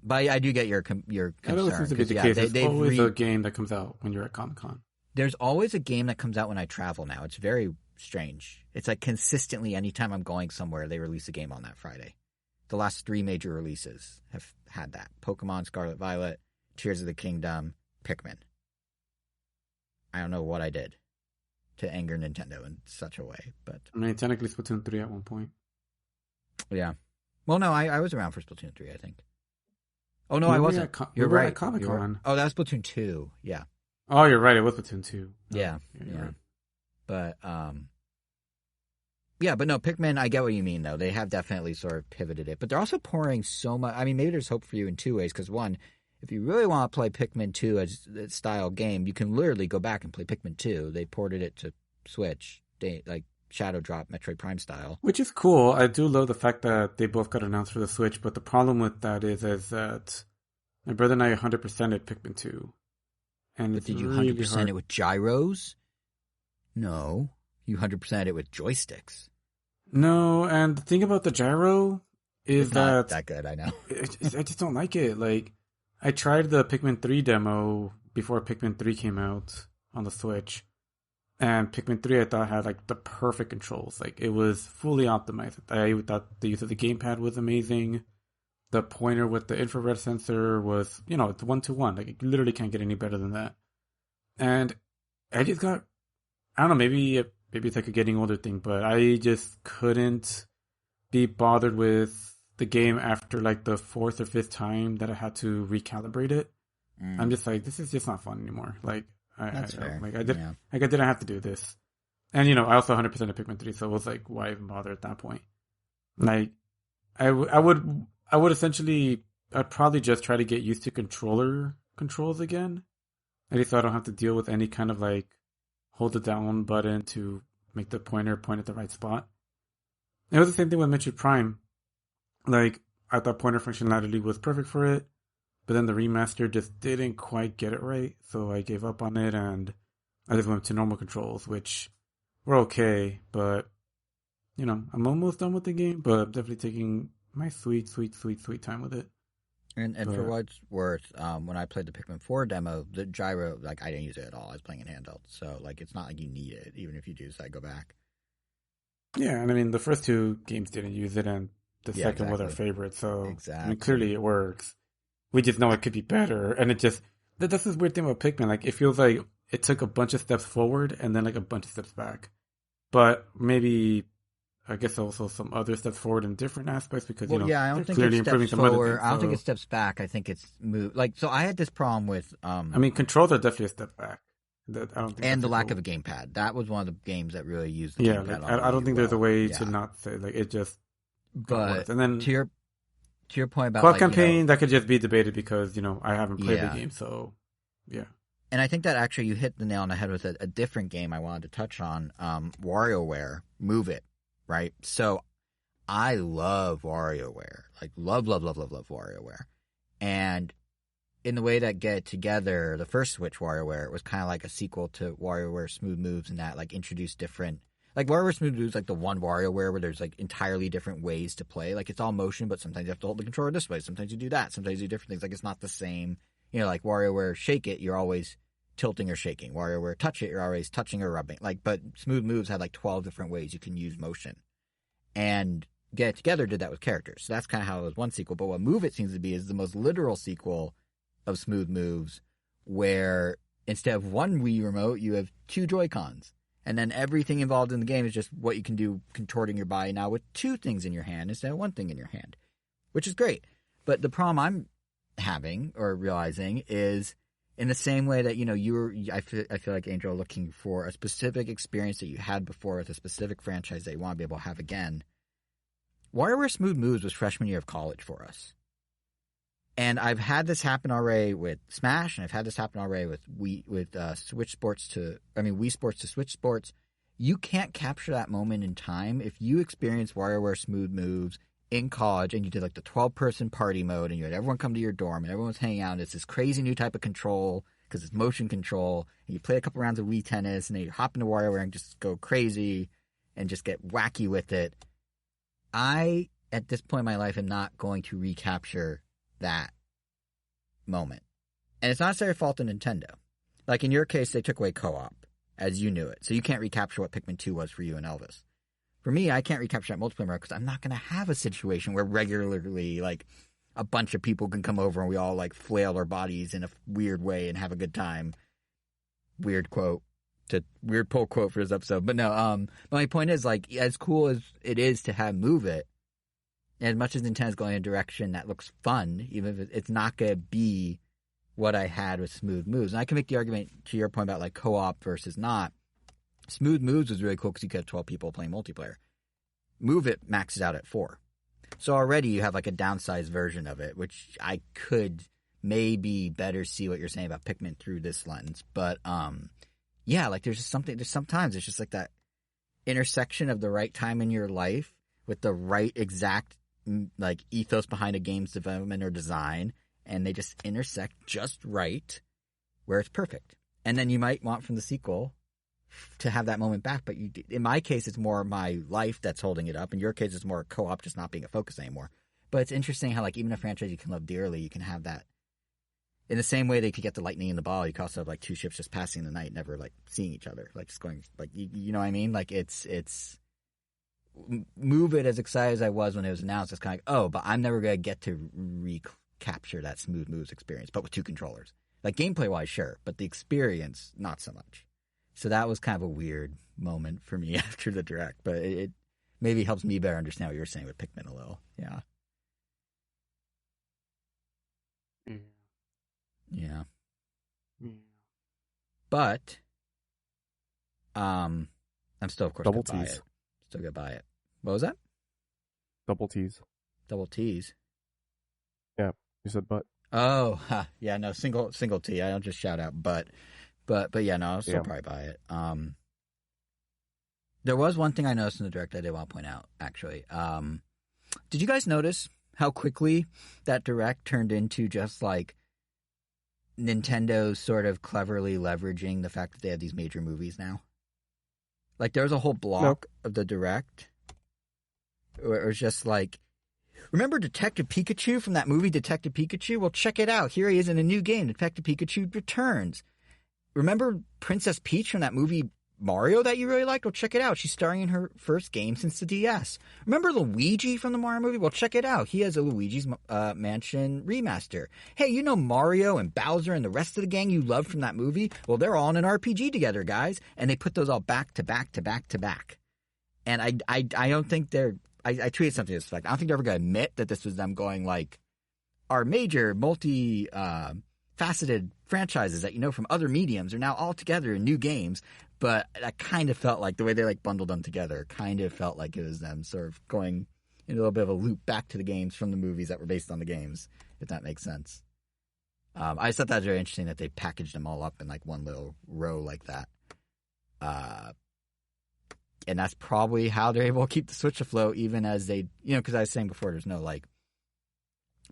but I do get your concern. I know it seems to be the case. There's always a game that comes out when you're at Comic-Con. There's always a game that comes out when I travel now. It's very strange. It's like consistently, anytime I'm going somewhere, they release a game on that Friday. The last 3 major releases have had that. Pokemon Scarlet Violet, Tears of the Kingdom, Pikmin. I don't know what I did to anger Nintendo in such a way, but... I mean, technically Splatoon 3 at one point. Yeah. Well, no, I was around for Splatoon 3, I think. Oh, no, I wasn't. You're right. At Comic-Con. Oh, that was Splatoon 2, yeah. Oh, you're right, it was Splatoon 2. Yeah. Right. But, yeah, but no, Pikmin, I get what you mean, though. They have definitely sort of pivoted it. But they're also pouring so much... I mean, maybe there's hope for you in 2 ways. Because, one, if you really want to play Pikmin 2 as a style game, you can literally go back and play Pikmin 2. They ported it to Switch, shadow drop Metroid Prime style. Which is cool. I do love the fact that they both got announced for the Switch, but the problem with that is that my brother and I 100%ed Pikmin 2. And but did you 100% it with gyros? No. You 100% it with joysticks. No, and the thing about the gyro is it's not that good, I know. I just don't like it. Like, I tried the Pikmin 3 demo before Pikmin 3 came out on the Switch. And Pikmin 3 I thought had like the perfect controls. Like, it was fully optimized. I thought the use of the gamepad was amazing. The pointer with the infrared sensor was, it's 1-to-1. Like, you literally can't get any better than that. And I just got, I don't know, maybe it's like a getting older thing, but I just couldn't be bothered with the game after like the 4th or 5th time that I had to recalibrate it. I'm just like, this is just not fun anymore. Like, That's fair. Like, I didn't have to do this. And, I also 100% of Pikmin 3, so it was like, why even bother at that point? Like, I would essentially, I'd probably just try to get used to controller controls again. At least so I don't have to deal with any kind of like, hold the down button to make the pointer point at the right spot. It was the same thing with Metroid Prime. Like, I thought pointer functionality was perfect for it, but then the remaster just didn't quite get it right, so I gave up on it, and I just went to normal controls, which were okay, but, I'm almost done with the game, but I'm definitely taking my sweet time with it. And for what it's worth, when I played the Pikmin 4 demo, the gyro, like, I didn't use it at all. I was playing it handheld. So, like, it's not like you need it. Even if you do, so I go back. Yeah, and I mean, the first 2 games didn't use it, and the second was our favorite. So, I mean, clearly it works. We just know it could be better. And it just, that's this weird thing about Pikmin. Like, it feels like it took a bunch of steps forward and then, like, a bunch of steps back. But maybe, I guess also some other steps forward in different aspects because, I don't think it steps forward. I don't think it steps back. I think it's moved. Like, so I had this problem with... I mean, controls are definitely a step back. I don't think and the lack of a gamepad. That was one of the games that really used the gamepad. Like, I don't think there's a way to not say, like, it just... But, and then, to your point about... Quad campaign, that could just be debated because, I haven't played the game, so, yeah. And I think that actually you hit the nail on the head with a different game I wanted to touch on. WarioWare, Move It. Right? So I love WarioWare. Like, love WarioWare. And in the way that Get It Together, the first Switch WarioWare, it was kind of like a sequel to WarioWare Smooth Moves and that, like, introduced different... Like, WarioWare Smooth Moves, like, the one WarioWare where there's, like, entirely different ways to play. Like, it's all motion, but sometimes you have to hold the controller this way. Sometimes you do that. Sometimes you do different things. Like, it's not the same. Like, WarioWare Shake It, you're always tilting or shaking. WarioWare Touch It, you're always touching or rubbing. Like, but Smooth Moves had, like, 12 different ways you can use motion. And Get It Together did that with characters. So that's kind of how it was one sequel. But what Move It seems to be is the most literal sequel of Smooth Moves, where instead of one Wii remote, you have 2 Joy-Cons. And then everything involved in the game is just what you can do contorting your body now with 2 things in your hand instead of 1 thing in your hand, which is great. But the problem I'm having or realizing is in the same way that, I feel like, Angel, looking for a specific experience that you had before with a specific franchise that you want to be able to have again. WarioWare Smooth Moves was freshman year of college for us. And I've had this happen already with Smash, and I've had this happen already with Wii Sports to Switch Sports. You can't capture that moment in time. If you experience WarioWare Smooth Moves in college and you did like the 12-person party mode and you had everyone come to your dorm and everyone was hanging out and it's this crazy new type of control because it's motion control and you play a couple rounds of Wii Tennis and then you hop into WarioWare and just go crazy and just get wacky with it. I, at this point in my life, am not going to recapture that moment. And it's not necessarily a fault of Nintendo. Like in your case, they took away co-op as you knew it. So you can't recapture what Pikmin 2 was for you and Elvis. For me, I can't recapture that multiplayer because I'm not going to have a situation where regularly, like, a bunch of people can come over and we all, like, flail our bodies in a weird way and have a good time. Weird pull quote for this episode. But no, my point is, like, as cool as it is to have Move It, as much as Nintendo's going in a direction that looks fun, even if it's not going to be what I had with Smooth Moves. And I can make the argument to your point about, like, co-op versus not. Smooth Moves was really cool because you could have 12 people playing multiplayer. Move It maxes out at 4. So already you have like a downsized version of it, which I could maybe better see what you're saying about Pikmin through this lens. But yeah, like there's sometimes it's just like that. intersection of the right time in your life with the right exact like ethos behind a game's development or design, and they just intersect just right where it's perfect. And then you might want from the sequel to have that moment back, but in my case, it's more my life that's holding it up. In your case, it's more co-op just not being a focus anymore. But it's interesting how like even a franchise you can love dearly, you can have that. In the same way they could get the lightning in the ball, you could also have like two ships just passing the night, never like seeing each other, like just going like you know what I mean? Like it's move it as excited as I was when it was announced. It's kind of like, oh, but I'm never gonna get to recapture that smooth moves experience, but with two controllers. Like gameplay wise, sure, but the experience not so much. So that was kind of a weird moment for me after the direct, but it maybe helps me better understand what you're saying with Pikmin a little. Yeah. Yeah. But I'm still, of course, Double gonna buy T's. it. Still gonna buy it. What was that? Double T's. Double T's. Yeah, you said but. Oh, yeah, no, single T. I don't just shout out but yeah, no, I'll still probably buy it. There was one thing I noticed in the direct I did want to point out, actually. Did you guys notice how quickly that direct turned into just like Nintendo sort of cleverly leveraging the fact that they have these major movies now? Like there was a whole block of the direct where it was just like, remember Detective Pikachu from that movie Detective Pikachu? Well, check it out. Here he is in a new game, Detective Pikachu Returns. Remember Princess Peach from that movie Mario that you really liked? Well, check it out. She's starring in her first game since the DS. Remember Luigi from the Mario movie? Well, check it out. He has a Luigi's Mansion remaster. Hey, you know Mario and Bowser and the rest of the gang you loved from that movie? Well, they're all in an RPG together, guys. And they put those all back to back to back to back. And I don't think they're... I tweeted something to this effect. I don't think they're ever going to admit that this was them going like, our major multi-faceted franchises that you know from other mediums are now all together in new games. But I kind of felt like the way they like bundled them together kind of felt like it was them sort of going in a little bit of a loop back to the games from the movies that were based on the games, if that makes sense. I just thought that was very interesting that they packaged them all up in like one little row like that. And that's probably how they're able to keep the Switch afloat, even as they, you know, because I was saying before, there's no like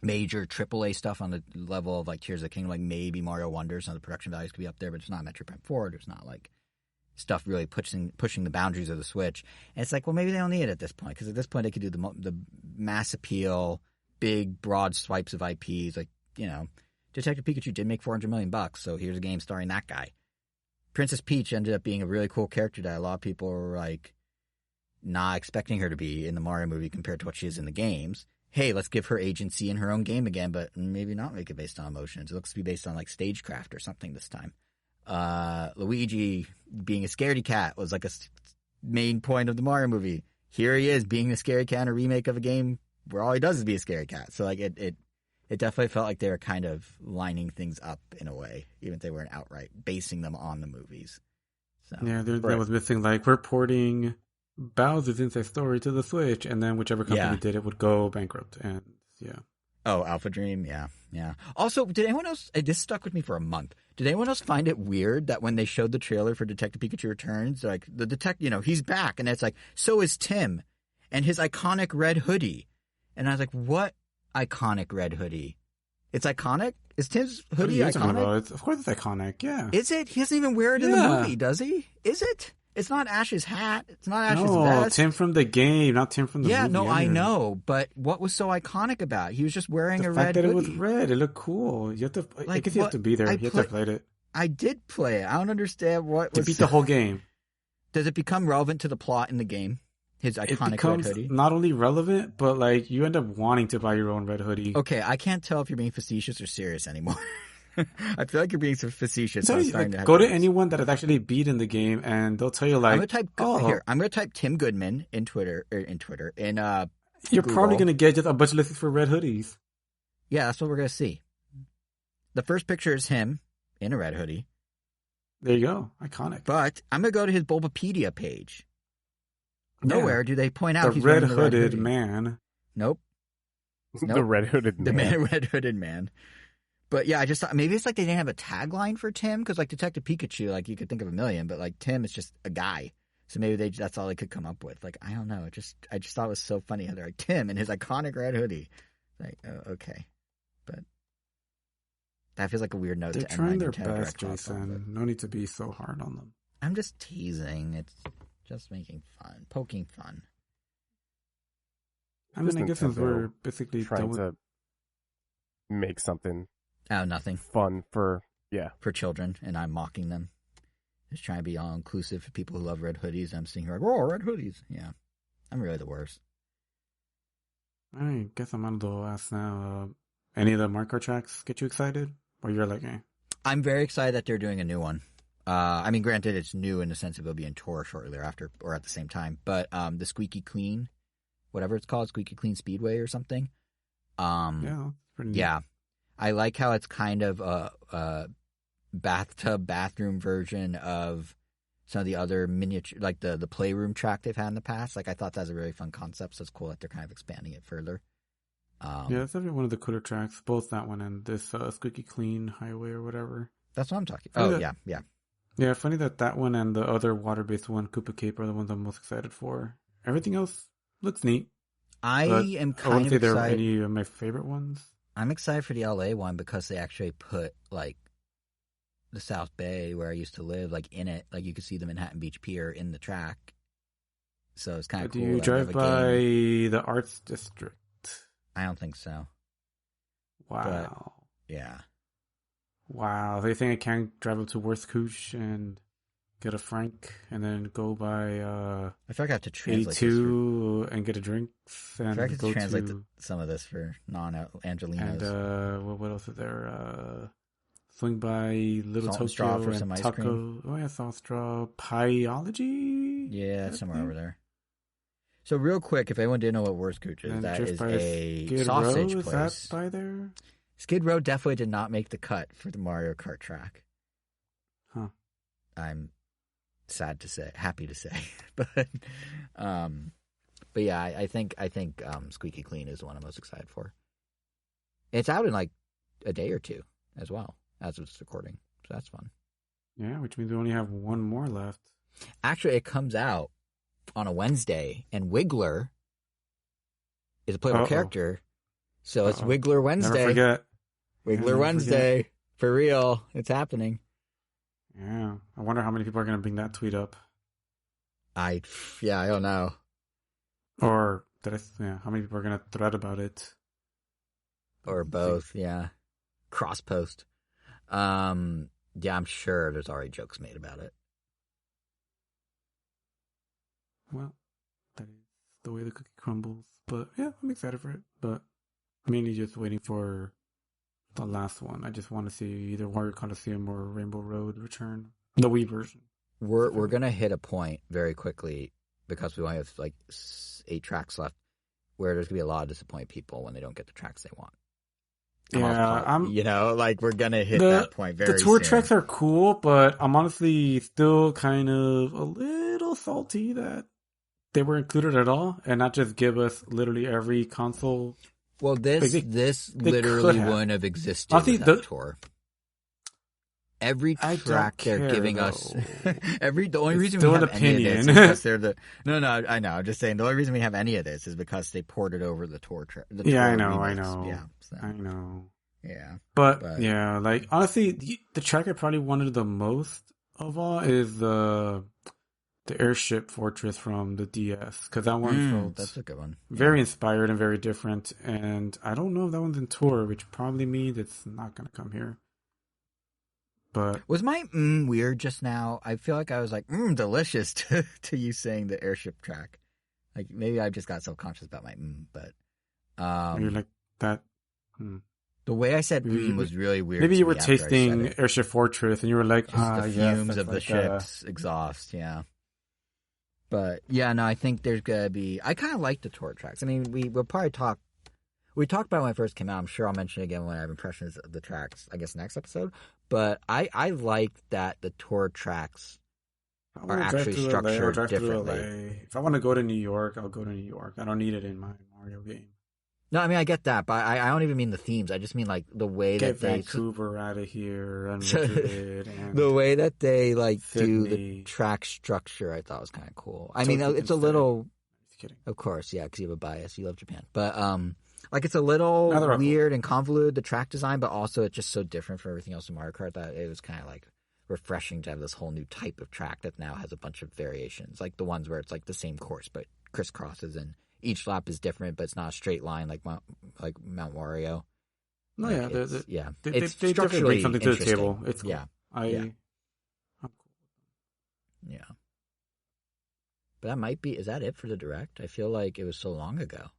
major AAA stuff on the level of like Tears of the Kingdom, like maybe Mario Wonder. Some of the production values could be up there, but it's not Metroid Prime 4. There's not like stuff really pushing the boundaries of the Switch. And it's like, well, maybe they don't need it at this point, because at this point they could do the mass appeal, big, broad swipes of IPs. Like, you know, Detective Pikachu did make $400 million, so here's a game starring that guy. Princess Peach ended up being a really cool character that a lot of people were like not expecting her to be in the Mario movie compared to what she is in the games. Hey, let's give her agency in her own game again, but maybe not make it based on emotions. It looks to be based on like stagecraft or something this time. Luigi being a scaredy cat was like a main point of the Mario movie. Here he is being a scary cat in a remake of a game where all he does is be a scary cat. So like it definitely felt like they were kind of lining things up in a way, even if they weren't outright basing them on the movies. So yeah, there was missing like we're porting Bowser's Inside Story to the Switch, and then whichever company did it would go bankrupt. And yeah. Oh, Alpha Dream, yeah. Also, did anyone else? This stuck with me for a month. Did anyone else find it weird that when they showed the trailer for Detective Pikachu Returns, like the detective, you know, he's back, and it's like, so is Tim, and his iconic red hoodie, and I was like, what iconic red hoodie? It's iconic. Is Tim's hoodie iconic? Of course, it's iconic. Yeah. Is it? He doesn't even wear it in the movie, does he? Is it? It's not Ash's hat. It's not Ash's vest. Tim from the game, not Tim from the movie. Yeah, no, I know. But what was so iconic about it? He was just wearing a red hoodie. The fact that it was red, it looked cool. You have to, like, I guess you have to be there. You have to have played it. I did play it. I don't understand what to beat the whole game. Does it become relevant to the plot in the game? His iconic red hoodie? Not only relevant, but like you end up wanting to buy your own red hoodie. Okay, I can't tell if you're being facetious or serious anymore. I feel like you're being facetious. So go to anyone that has actually beat in the game, and they'll tell you like, I'm gonna type Tim Goodman in Twitter. You're Google. Probably gonna get just a bunch of lists for red hoodies. Yeah, that's what we're gonna see. The first picture is him in a red hoodie. There you go, iconic. But I'm gonna go to his Bulbapedia page. Nowhere do they point out he's wearing the red hooded man. Nope. The red hooded man. The red hooded man. But yeah, I just thought maybe it's like they didn't have a tagline for Tim, because like Detective Pikachu, like you could think of a million, but like Tim is just a guy. So maybe that's all they could come up with. Like, I don't know. I just thought it was so funny how they're like, Tim in his iconic red hoodie. Like, oh, okay. But that feels like a weird note to end my Nintendo Direct. They're trying their best, Jason. No need to be so hard on them. I'm just teasing. It's just making fun. Poking fun. I mean, I guess since we're basically trying to make something nothing fun for children, and I'm mocking them. Just trying to be all inclusive for people who love red hoodies. I'm sitting here like, oh, red hoodies. Yeah. I'm really the worst. I guess I'm on the ask now. Any of the Mario Kart tracks get you excited? Or you're like, eh? I'm very excited that they're doing a new one. I mean, granted, it's new in the sense of it'll be in tour shortly thereafter or at the same time. But the Squeaky Clean, whatever it's called, Squeaky Clean Speedway or something. Yeah, pretty neat. Yeah. I like how it's kind of a bathroom version of some of the other miniature, like the playroom track they've had in the past. Like, I thought that was a really fun concept, so it's cool that they're kind of expanding it further. Yeah, that's definitely one of the cooler tracks, both that one and this Squeaky Clean Highway or whatever. That's what I'm talking about. Oh, yeah. Yeah, funny that one and the other water-based one, Koopa Cape, are the ones I'm most excited for. Everything else looks neat. I am kind of excited. I wouldn't say they're any of my favorite ones. I'm excited for the LA one because they actually put, like, the South Bay, where I used to live, like, in it. Like, you could see the Manhattan Beach Pier in the track. So it's kind of cool. Do you drive by the Arts District? I don't think so. Wow. But, yeah. Wow. So you think I can't drive up to Worth Couche and get a Frank and then go by I feel like I have to translate 82 and get a drink? And I feel like I have to translate some of this for non-Angelinos. And what else is there? Swing by Little Salt Tokyo for and some Taco. Ice cream. Oh yeah, Salt Straw. Pieology? Yeah, somewhere over there. So real quick, if anyone didn't know what Worst Cooch is, that is a sausage place. Is that by there? Skid Row definitely did not make the cut for the Mario Kart track. Huh. I'm happy to say, but yeah, I think Squeaky Clean is the one I'm most excited for. It's out in like a day or two as well as it's recording, so that's fun. Yeah, which means we only have one more left. Actually, it comes out on a Wednesday, and Wiggler is a playable character, so it's Wiggler Wednesday. Never forget. Wiggler Wednesday. Forget. For real. It's happening. Yeah. I wonder how many people are going to bring that tweet up. I don't know. Or, how many people are going to thread about it? Or both, yeah. Cross-post. Yeah, I'm sure there's already jokes made about it. Well, that is the way the cookie crumbles. But, yeah, I'm excited for it. But, I'm mainly just waiting for the last one. I just want to see either Wario Coliseum or Rainbow Road return. The Wii version. We're going to hit a point very quickly, because we only have, like, 8 tracks left, where there's going to be a lot of disappointed people when they don't get the tracks they want. We're going to hit that point very soon. The tour tracks are cool, but I'm honestly still kind of a little salty that they were included at all, and not just give us literally every console. Well, this literally wouldn't have existed without tour. Every track they're giving us, the only reason we have any of this is because they're I know. I'm just saying the only reason we have any of this is because they ported over the tour track. Yeah, I know. Yeah, so. I know. Yeah, but yeah, like honestly, the track I probably wanted the most of all is the Airship Fortress from the DS, because that one felt that's a good one. Very inspired and very different. And I don't know if that one's in tour, which probably means it's not going to come here. But was my weird just now? I feel like I was like delicious to you saying the Airship track. Like maybe I just got self-conscious about my but you're like that. The way I said was really weird. Maybe you were tasting Airship Fortress and you were like, the fumes of the ship's exhaust. Yeah. But yeah, no, I think there's gonna be. I kind of like the tour tracks. I mean, we'll probably talk. We talked about it when it first came out. I'm sure I'll mention it again when I have impressions of the tracks. I guess next episode. But I like that the tour tracks are actually structured differently. If I want to go to New York, I'll go to New York. I don't need it in my Mario game. No, I mean, I get that, but I don't even mean the themes. I just mean, like, the way Get that they... Vancouver out of here, and Madrid, and the way that they, like, Sydney. do the track structure, I thought was kind of cool. I mean, it's a little... Just kidding. Of course, yeah, because you have a bias. You love Japan. But, like, it's a little weird and convoluted, the track design, but also it's just so different from everything else in Mario Kart that it was kind of, like, refreshing to have this whole new type of track that now has a bunch of variations. Like, the ones where it's, like, the same course, but crisscrosses, and each lap is different, but it's not a straight line like Mount Wario. No, like, yeah, it's they definitely bring something to the table. It's cool. Yeah, I'm cool. Yeah. But that might be... Is that it for the Direct? I feel like it was so long ago.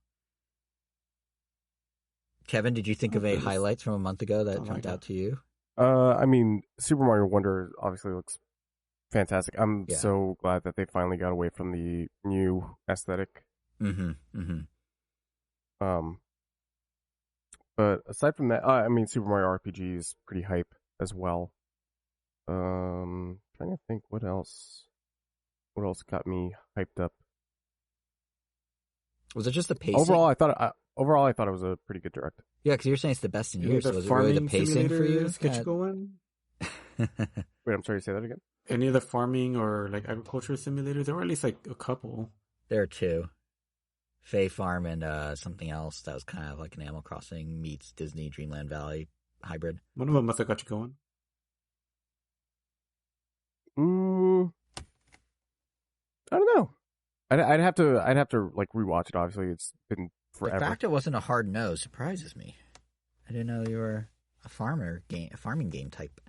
Kevin, did you think of any highlights from a month ago that jumped out to you? I mean, Super Mario Wonder obviously looks fantastic. I'm so glad that they finally got away from the new aesthetic. But aside from that, I mean, Super Mario RPG is pretty hype as well. Trying to think what else got me hyped up. Was it just the pacing? Overall, I thought it was a pretty good Direct. Yeah, because you're saying it's the best in years. So was it really the pacing for you? Get you going? Wait, I'm sorry, say that again? Any of the farming or like agriculture simulators? There were at least like a couple. There are two. Fae Farm and something else that was kind of like an Animal Crossing meets Disney Dreamland Valley hybrid. One of them must have got you going. I don't know. I'd have to like rewatch it. Obviously, it's been forever. The fact it wasn't a hard no surprises me. I didn't know you were a farming game type.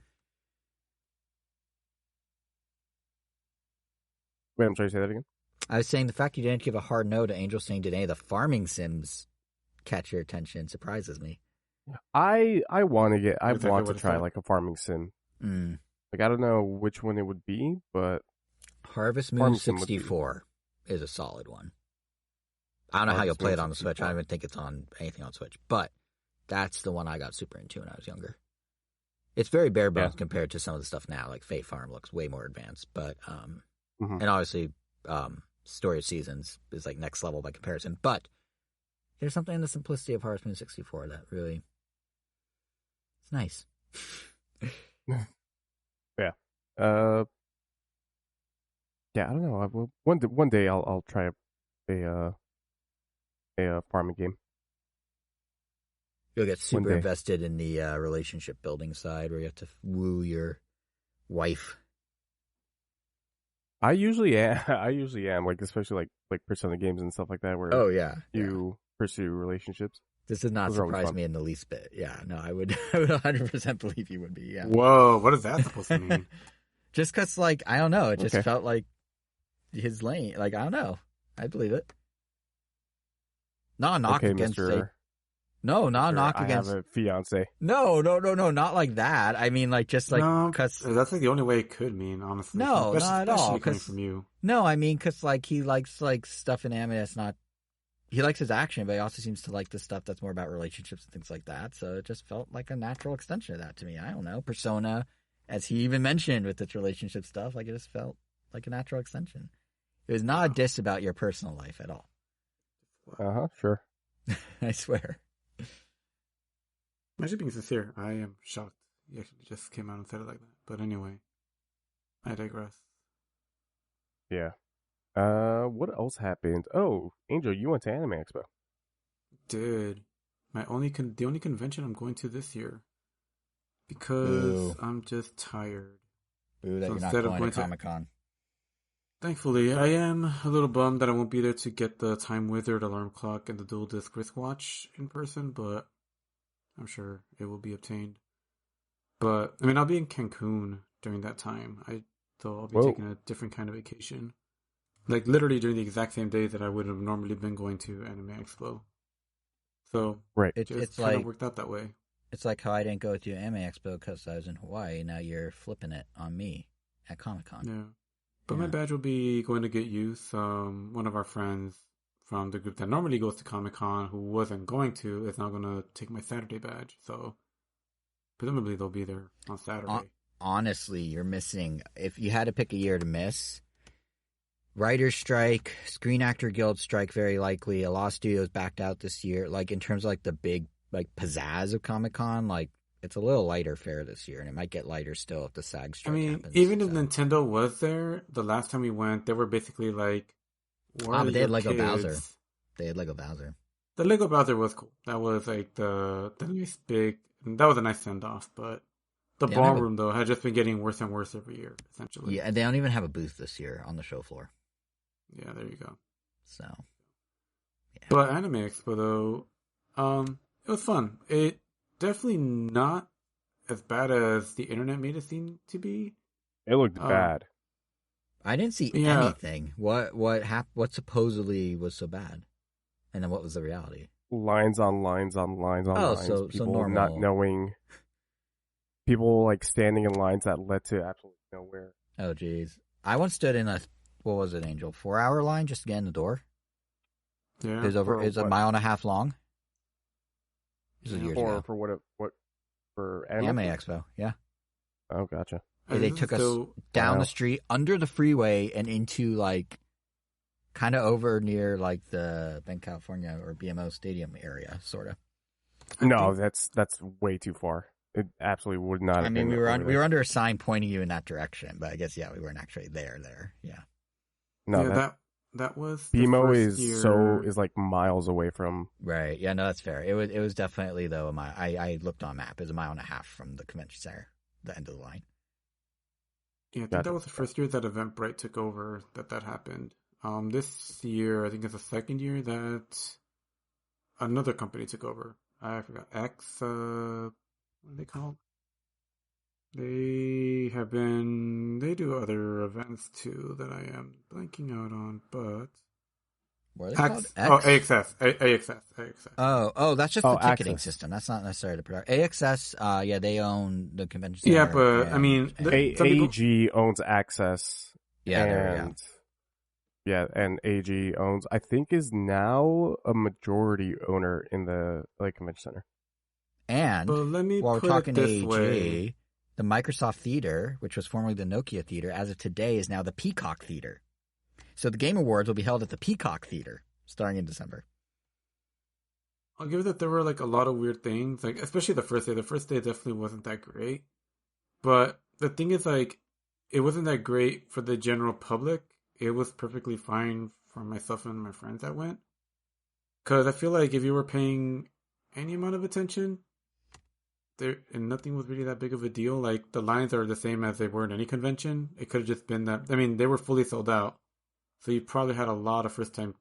Wait, I'm sorry, say that again? I was saying the fact you didn't give a hard no to Angel saying, did any of the farming sims catch your attention surprises me. I want to try like a farming sim. Like, I don't know which one it would be, but Harvest Moon 64 is a solid one. I don't know how you'll play it on the Switch. I don't even think it's on anything on Switch, but that's the one I got super into when I was younger. It's very bare bones compared to some of the stuff now. Like Fae Farm looks way more advanced, but and obviously Story of Seasons is like next level by comparison. But there's something in the simplicity of Harvest Moon 64 that really it's nice. Yeah. Yeah, I don't know. One day I'll try a farming game. You'll get super invested in the relationship building side where you have to woo your wife. I usually am like, especially like Persona games and stuff like that where you pursue relationships. This does not surprise me in the least bit. Yeah, no, I would 100% believe you would be. Yeah. Whoa, what is that supposed to mean? Just because, like, I don't know, it just felt like his lane. Like, I don't know, I believe it. Not a knock against it. No, not a knock against. I have a fiance. No, not like that. I mean, like, just like because that's like the only way it could mean, honestly. No, not at all. Coming from you. No, I mean, because like he likes like stuff in anime that's not. He likes his action, but he also seems to like the stuff that's more about relationships and things like that. So it just felt like a natural extension of that to me. I don't know. Persona, as he even mentioned with its relationship stuff, like it just felt like a natural extension. It was not a diss about your personal life at all. Sure. I swear. I'm actually being sincere. I am shocked. He actually just came out and said it like that. But anyway, I digress. Yeah. What else happened? Oh, Angel, you went to Anime Expo. Did. The only convention I'm going to this year. Because I'm just tired. Boo, that you're not going to Comic-Con. Thankfully, I am a little bummed that I won't be there to get the Time Wizard alarm clock and the dual disc wristwatch in person, but I'm sure it will be obtained. But, I mean, I'll be in Cancun during that time. So I'll be taking a different kind of vacation. Like, literally during the exact same day that I would have normally been going to Anime Expo. So, it's kind of worked out that way. It's like how I didn't go to Anime Expo because I was in Hawaii. Now you're flipping it on me at Comic-Con. Yeah. But my badge will be going to get used. One of our friends from the group that normally goes to Comic-Con who wasn't going to is now going to take my Saturday badge. So, presumably they'll be there on Saturday. Honestly, you're missing... If you had to pick a year to miss... Writer's strike, Screen Actor Guild strike, very likely. A lot of studios backed out this year. Like, in terms of, like, the big, like, pizzazz of Comic-Con, like, it's a little lighter fare this year, and it might get lighter still if the SAG strike happens. Even if Nintendo was there, the last time we went, they were basically like, but they had Lego Bowser. The Lego Bowser was cool. That was, like, the nice big... That was a nice send-off, but... The ballroom, though, had just been getting worse and worse every year, essentially. Yeah, and they don't even have a booth this year on the show floor. Yeah, there you go. So, yeah. But Anime Expo, though, it was fun. It definitely not as bad as the internet made it seem to be. It looked bad. I didn't see anything. What supposedly was so bad? And then what was the reality? Lines on lines on lines on lines. So normal. Not knowing. People, like, standing in lines that led to absolutely nowhere. Oh, geez. I once stood in a, what was it, Angel? 4-hour line just to get in the door? Yeah. It was a mile and a half long. This was years ago. For Anime Expo, yeah. Oh, gotcha. They took us down the street, under the freeway, and into, like, kind of over near, like, the Bank California or BMO Stadium area, sort of. No, that's way too far. It absolutely would not. I mean, we were under a sign pointing you in that direction, but I guess we weren't actually there. Yeah. No, yeah, that was BMO is like miles away from. Right. Yeah. No, that's fair. It was definitely though a mile. I looked on a map. It was a mile and a half from the convention center, the end of the line. Yeah, I think that was the first year that Eventbrite took over. That happened. This year, I think it's the second year that another company took over. I forgot. What are they called? They do other events too that I am blanking out on, but... What are they called? AXS. Oh, that's just the ticketing system. That's not necessarily the production. AXS, they own the convention center. Yeah, but, I mean... AG owns Access. Yeah, there we go. Yeah, and AG owns, I think, is now a majority owner in the convention center. And while we're talking AG, the Microsoft Theater, which was formerly the Nokia Theater, as of today is now the Peacock Theater. So the Game Awards will be held at the Peacock Theater, starting in December. I'll give it that there were a lot of weird things, especially the first day. The first day definitely wasn't that great. But the thing is, it wasn't that great for the general public. It was perfectly fine for myself and my friends that went. Because I feel like if you were paying any amount of attention... and nothing was really that big of a deal. The lines are the same as they were in any convention. It could have just been that. I mean, they were fully sold out, so you probably had a lot of first-time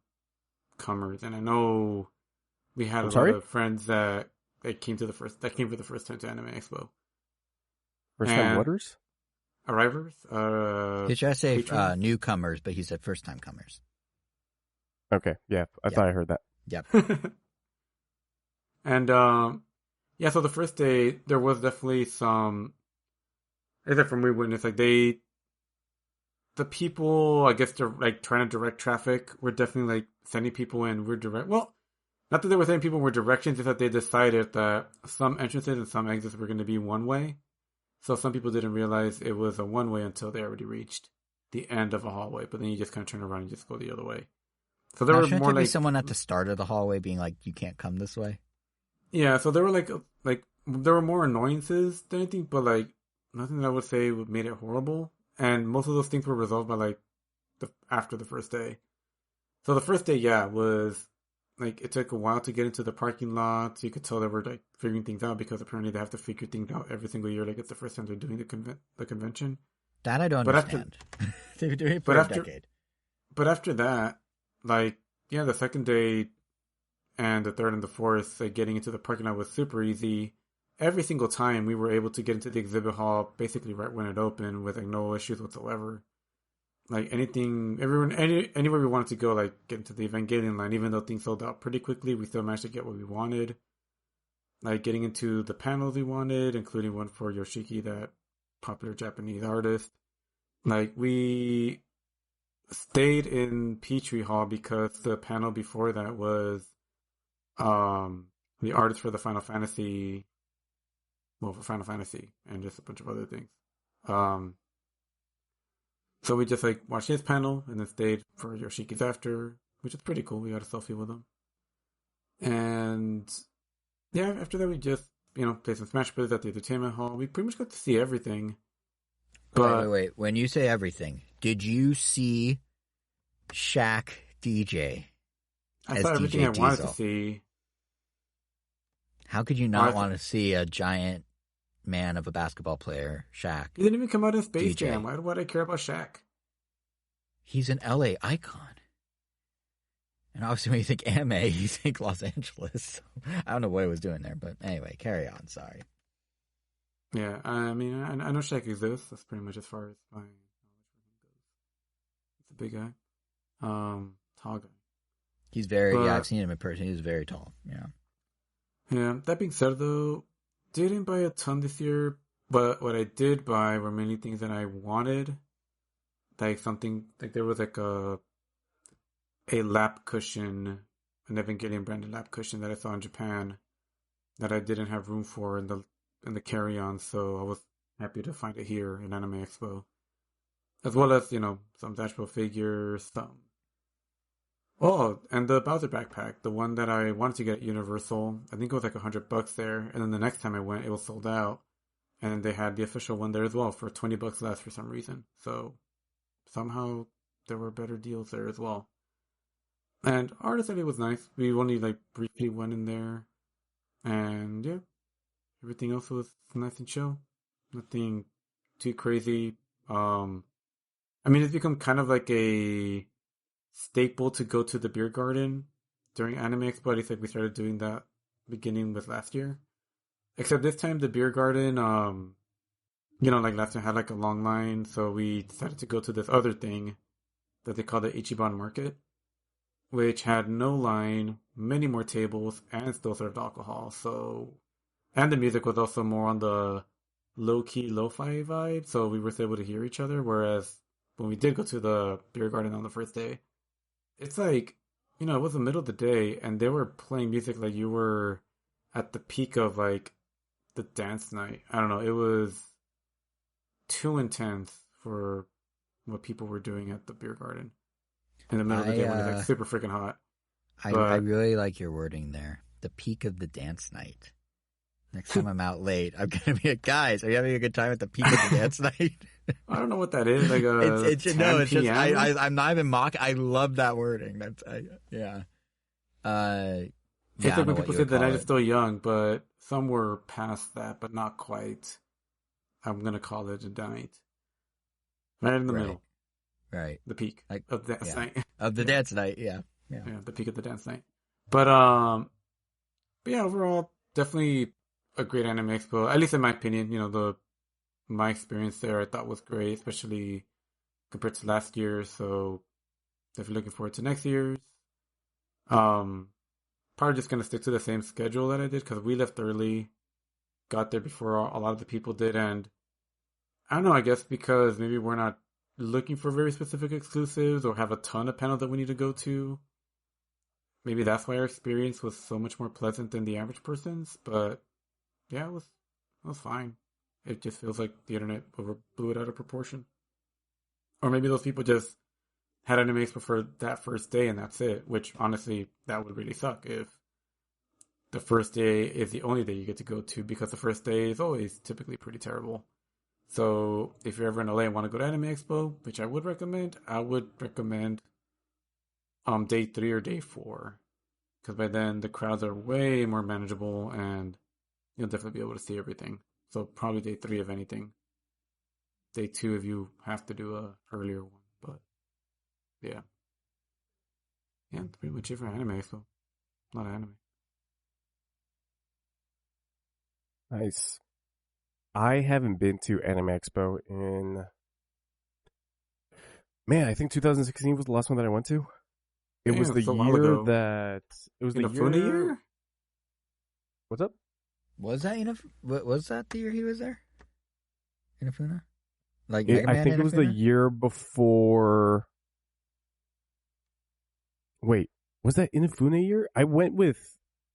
comers. And I know we had a lot of friends that came for the first time to Anime Expo. First-time waters? Arrivers. He tried to say newcomers, but he said first-time comers. Okay, yeah, I thought I heard that. Yep. And yeah, so the first day, there was definitely some, except from we witnessed, the people, I guess they're, trying to direct traffic, were definitely, sending people in weird well, not that they were sending people in weird directions, it's that they decided that some entrances and some exits were going to be one way. So some people didn't realize it was a one way until they already reached the end of a hallway, but then you just kind of turn around and just go the other way. So there were more be someone at the start of the hallway being like, you can't come this way? Yeah, so there were there were more annoyances than anything, but nothing that I would say made it horrible. And most of those things were resolved by after the first day. So the first day, was it took a while to get into the parking lot. So you could tell they were figuring things out because apparently they have to figure things out every single year. It's the first time they're doing the convention. That I don't understand. They've been doing it for a decade. But after that, the second day. And the third and the fourth, getting into the parking lot was super easy. Every single time we were able to get into the exhibit hall basically right when it opened with no issues whatsoever. Anywhere we wanted to go, get into the Evangelion line, even though things sold out pretty quickly, we still managed to get what we wanted. Getting into the panels we wanted, including one for Yoshiki, that popular Japanese artist. We stayed in Petrie Hall because the panel before that was the artist for the Final Fantasy, for Final Fantasy, and just a bunch of other things. So we just like watched his panel and then stayed for Yoshiki's after, which is pretty cool. We got a selfie with him. And yeah, after that we just, played some Smash Bros. At the entertainment hall. We pretty much got to see everything. But wait. When you say everything, did you see Shaq DJ? I saw everything I wanted to see. How could you not want to see a giant man of a basketball player, Shaq? He didn't even come out in Space Jam. Why would I care about Shaq? He's an LA icon. And obviously when you think anime, you think Los Angeles. I don't know what he was doing there, but anyway, carry on. Sorry. Yeah, I mean, I know Shaq exists. That's pretty much as far as my knowledge goes. He's a big guy. Tall guy. He's very, I've seen him in person. He's very tall. Yeah. Yeah, that being said, though, didn't buy a ton this year, but what I did buy were many things that I wanted. Like something, like there was like a lap cushion, an Evangelion branded lap cushion that I saw in Japan that I didn't have room for in the carry-on, so I was happy to find it here in Anime Expo. As well as, some Dashboard figures, some... Oh, and the Bowser backpack, the one that I wanted to get at Universal, I think it was like $100 there, and then the next time I went, it was sold out, and they had the official one there as well for $20 less for some reason. So somehow there were better deals there as well. And Artist Alley was nice. We only like briefly went in there, and yeah, everything else was nice and chill. Nothing too crazy. I mean, it's become kind of like a staple to go to the beer garden during Anime Expo. At least like we started doing that beginning with last year. Except this time the beer garden, like last time had like a long line, so we decided to go to this other thing that they call the Ichiban Market, which had no line, many more tables, and still served alcohol. So, and the music was also more on the low-key, lo-fi vibe, so we were able to hear each other, whereas when we did go to the beer garden on the first day, it's like, it was the middle of the day, and they were playing music like you were at the peak of, like, the dance night. I don't know, it was too intense for what people were doing at the beer garden in the middle of the day when it's, like, super freaking hot. I really like your wording there. The peak of the dance night. Next time I'm out late, I'm going to be like, guys, are you having a good time at the peak of the dance night? I don't know what that is. Like it's just I'm not even mocking. I love that wording. Yeah. It's like when people say the night is still young, but some were past that, but not quite. I'm going to call it a night. Right in the middle. Right. The peak of the dance night. Of the dance night, yeah. Yeah, the peak of the dance night. But yeah, overall, definitely a great Anime Expo, at least in my opinion. My experience there I thought was great, especially compared to last year. So definitely looking forward to next year's. Probably just gonna stick to the same schedule that I did because we left early, got there before a lot of the people did, and I don't know. I guess because maybe we're not looking for very specific exclusives or have a ton of panels that we need to go to. Maybe that's why our experience was so much more pleasant than the average person's. But yeah, it was fine. It just feels like the internet blew it out of proportion. Or maybe those people just had Anime Expo for that first day and that's it. Which, honestly, that would really suck if the first day is the only day you get to go to, because the first day is always typically pretty terrible. So if you're ever in LA and want to go to Anime Expo, which I would recommend day 3 or day 4. Because by then the crowds are way more manageable and you'll definitely be able to see everything. So probably day 3 if anything. Day 2 if you have to do a earlier one. But yeah. Yeah, that's pretty much it for Anime Expo. A lot of anime. Nice. I haven't been to Anime Expo in... Man, I think 2016 was the last one that I went to. It was the year that... It was the year... What's up? Was that the year he was there? Inafuna? Like I think it was the year before... Wait, was that Inafuna year? I went with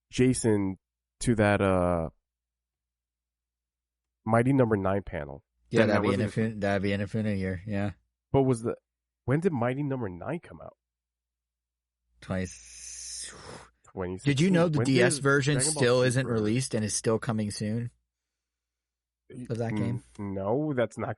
Jason to that Mighty Number 9 panel. Yeah, that'd be Inafuna year, yeah. But when did Mighty Number 9 come out? 2016. Did you know the DS version still isn't released and is still coming soon? Of that game? No, that's not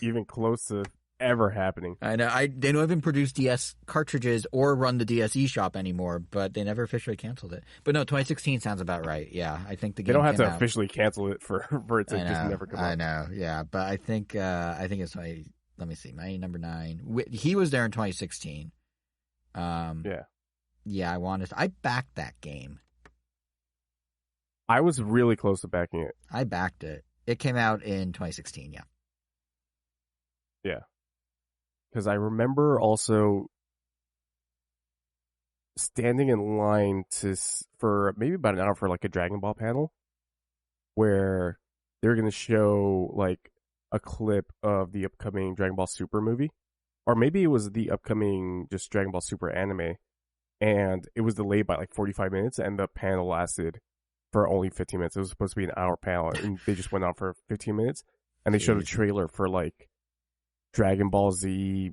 even close to ever happening. I know. They don't even produce DS cartridges or run the DS eShop anymore, but they never officially canceled it. But no, 2016 sounds about right. Yeah, I think the game. They don't have to officially cancel it for it to just never come out. I know. Yeah, but I think it's let me see. Mighty Number 9. He was there in 2016. Yeah. Yeah, I backed that game. I was really close to backing it. I backed it. It came out in 2016. Yeah. Yeah. Because I remember also standing in line for maybe about an hour for like a Dragon Ball panel where they're going to show like a clip of the upcoming Dragon Ball Super movie. Or maybe it was the upcoming just Dragon Ball Super anime. And it was delayed by like 45 minutes and the panel lasted for only 15 minutes. It was supposed to be an hour panel and they just went on for 15 minutes. And they showed a trailer for like Dragon Ball Z,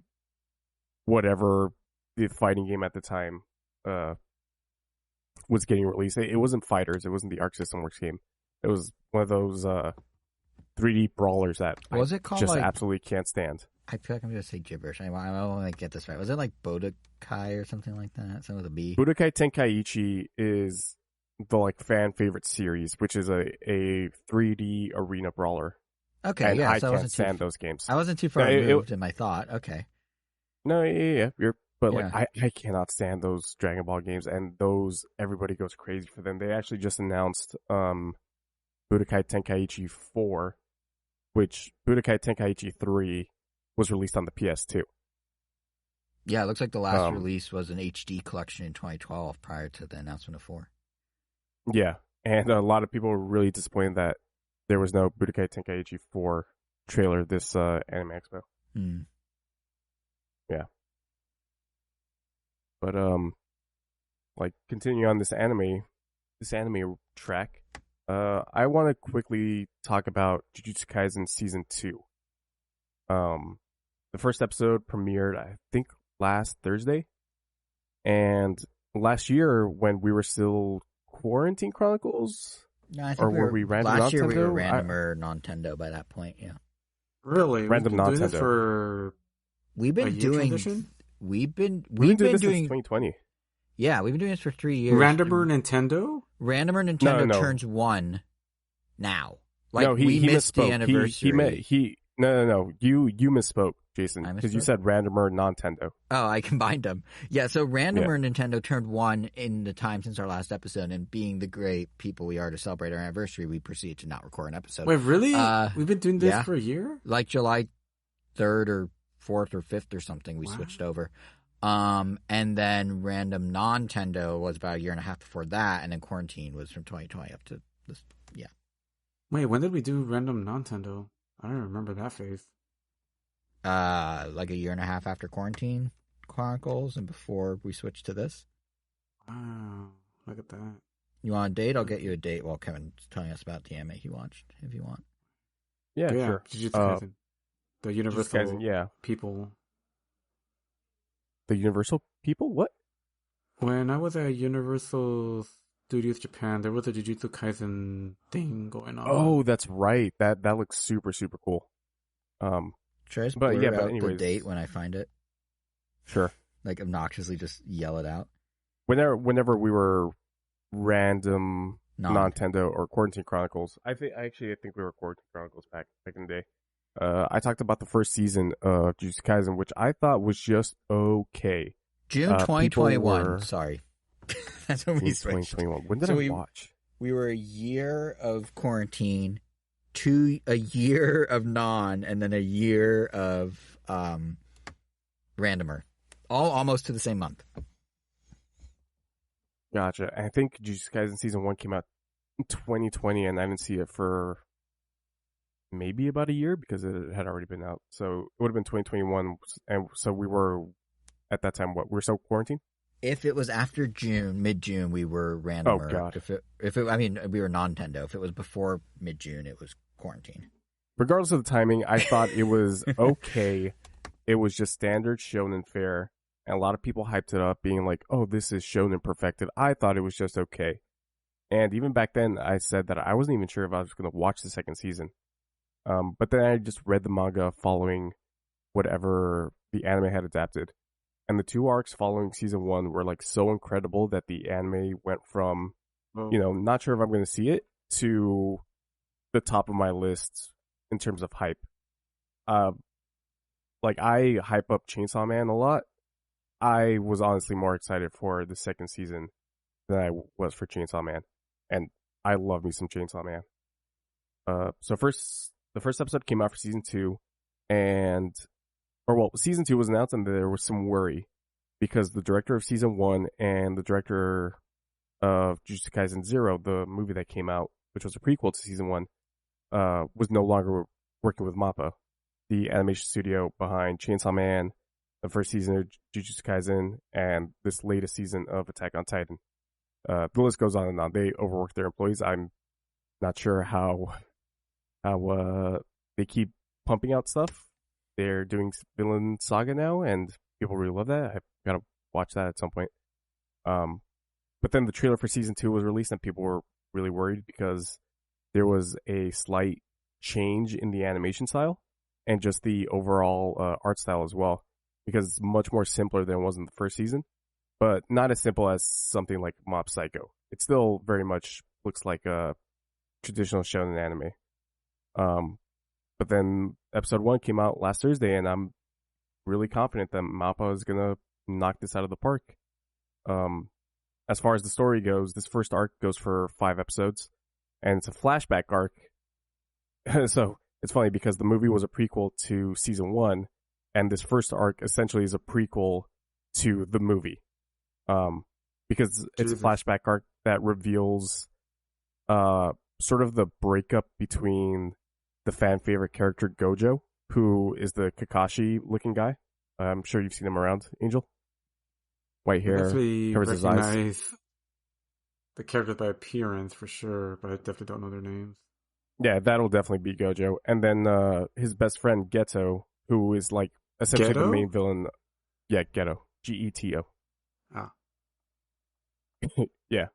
whatever the fighting game at the time was getting released. It wasn't Fighters. It wasn't the Arc System Works game. It was one of those 3D brawlers that was it called, just absolutely can't stand. I feel like I'm going to say gibberish. I want to get this right. Was it like Budokai or something like that? Something with a B? Budokai Tenkaichi is the like fan favorite series, which is a 3D arena brawler. Okay, and yeah. I can't stand those games. I wasn't too far removed in my thought. Okay. No, yeah. I cannot stand those Dragon Ball games, and those everybody goes crazy for them. They actually just announced Budokai Tenkaichi 4, which Budokai Tenkaichi 3 was released on the PS2. Yeah, it looks like the last release was an HD collection in 2012 prior to the announcement of 4. Yeah, and a lot of people were really disappointed that there was no Budokai Tenkaichi 4 trailer this Anime Expo. Yeah. But like continuing on this anime track, I want to quickly talk about Jujutsu Kaisen Season 2. The first episode premiered, I think, last Thursday. And last year, when we were still Quarantine Chronicles, were we Random last Nintendo? Year we were Random or Nintendo by that point, yeah. Really? Random Nintendo. We've been doing this since 2020. Yeah, we've been doing this for 3 years. Randomer Nintendo? Randomer Nintendo turns 1 now. Like, no, we missed misspoke. the anniversary. No. You misspoke, Jason, because you said Randomer Nintendo. Oh, I combined them. Yeah, so Randomer Nintendo turned 1 in the time since our last episode, and being the great people we are to celebrate our anniversary, we proceeded to not record an episode. Wait, really? We've been doing this for a year? Like July 3rd or 4th or 5th or something, we switched over. And then Random Nintendo was about a year and a half before that, and then Quarantine was from 2020 up to this. Yeah. Wait, when did we do Random Nintendo? I don't remember that phase. Like a year and a half after Quarantine Chronicles and before we switched to this. Wow, look at that. You want a date? I'll get you a date while Kevin's telling us about the anime he watched, if you want. Yeah, sure. Jujutsu Kaisen. The Universal Kaisen, people. The Universal people? What? When I was at Universal Studios Japan, there was a Jujutsu Kaisen thing going on. Oh, that's right. That looks super, super cool. Should I just blur out the date when I find it? Sure. Like obnoxiously just yell it out? Whenever we were Random Nintendo or Quarantine Chronicles, I think we were Quarantine Chronicles back in the day. I talked about the first season of Jujutsu Kaisen, which I thought was just okay. June 2021. Sorry. That's when we switched. 2021. When did I watch? We were a year of Quarantine, a year of Non, and then a year of Randomer. All almost to the same month. Gotcha. I think Jujutsu Kaisen Season 1 came out in 2020, and I didn't see it for maybe about a year because it had already been out. So it would have been 2021, and so we were, at that time, we were still quarantined? If it was after June, mid-June, we were Randomer. Oh, God. We were Nintendo. If it was before mid-June, it was Quarantine. Regardless of the timing, I thought it was okay. it was just standard shonen fare, and a lot of people hyped it up, being like, "Oh, this is shonen perfected." I thought it was just okay, and even back then, I said that I wasn't even sure if I was going to watch the second season. But then I just read the manga following whatever the anime had adapted, and the 2 arcs following season 1 were like so incredible that the anime went from, not sure if I'm going to see it, to the top of my list in terms of hype. Like, I hype up Chainsaw Man a lot. I was honestly more excited for the second season than I was for Chainsaw Man, and I love me some Chainsaw Man. So the first episode came out for season 2, season 2 was announced, and there was some worry because the director of season 1 and the director of Jujutsu Kaisen 0, the movie that came out, which was a prequel to season 1, was no longer working with MAPPA, the animation studio behind Chainsaw Man, the first season of Jujutsu Kaisen, and this latest season of Attack on Titan. The list goes on and on. They overwork their employees. I'm not sure how they keep pumping out stuff. They're doing Villain Saga now, and people really love that. I've got to watch that at some point. But then the trailer for season 2 was released, and people were really worried because there was a slight change in the animation style and just the overall art style as well, because it's much more simpler than it was in the first season, but not as simple as something like Mob Psycho. It still very much looks like a traditional shonen anime. But then episode 1 came out last Thursday, and I'm really confident that MAPPA is gonna knock this out of the park. As far as the story goes, this first arc goes for 5 episodes, and it's a flashback arc. So it's funny because the movie was a prequel to season 1, and this first arc essentially is a prequel to the movie. Because it's a flashback arc that reveals sort of the breakup between the fan favorite character Gojo, who is the Kakashi looking guy. I'm sure you've seen him around, Angel. White hair, covers his eyes. The characters by appearance for sure, but I definitely don't know their names. Yeah, that'll definitely be Gojo. And then his best friend Geto, who is like essentially the main villain. Yeah, Geto. Geto. Ah. Yeah.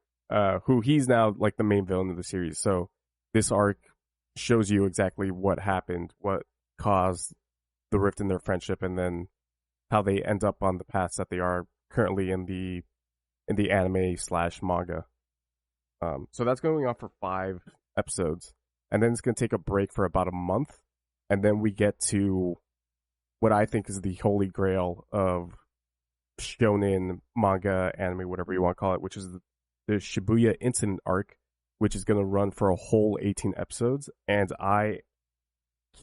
Who he's now like the main villain of the series. So this arc shows you exactly what happened, what caused the rift in their friendship, and then how they end up on the paths that they are currently in the anime/manga. So that's going on for 5 episodes, and then it's going to take a break for about a month, and then we get to what I think is the holy grail of shonen manga, anime, whatever you want to call it, which is the Shibuya Incident arc, which is going to run for a whole 18 episodes, and I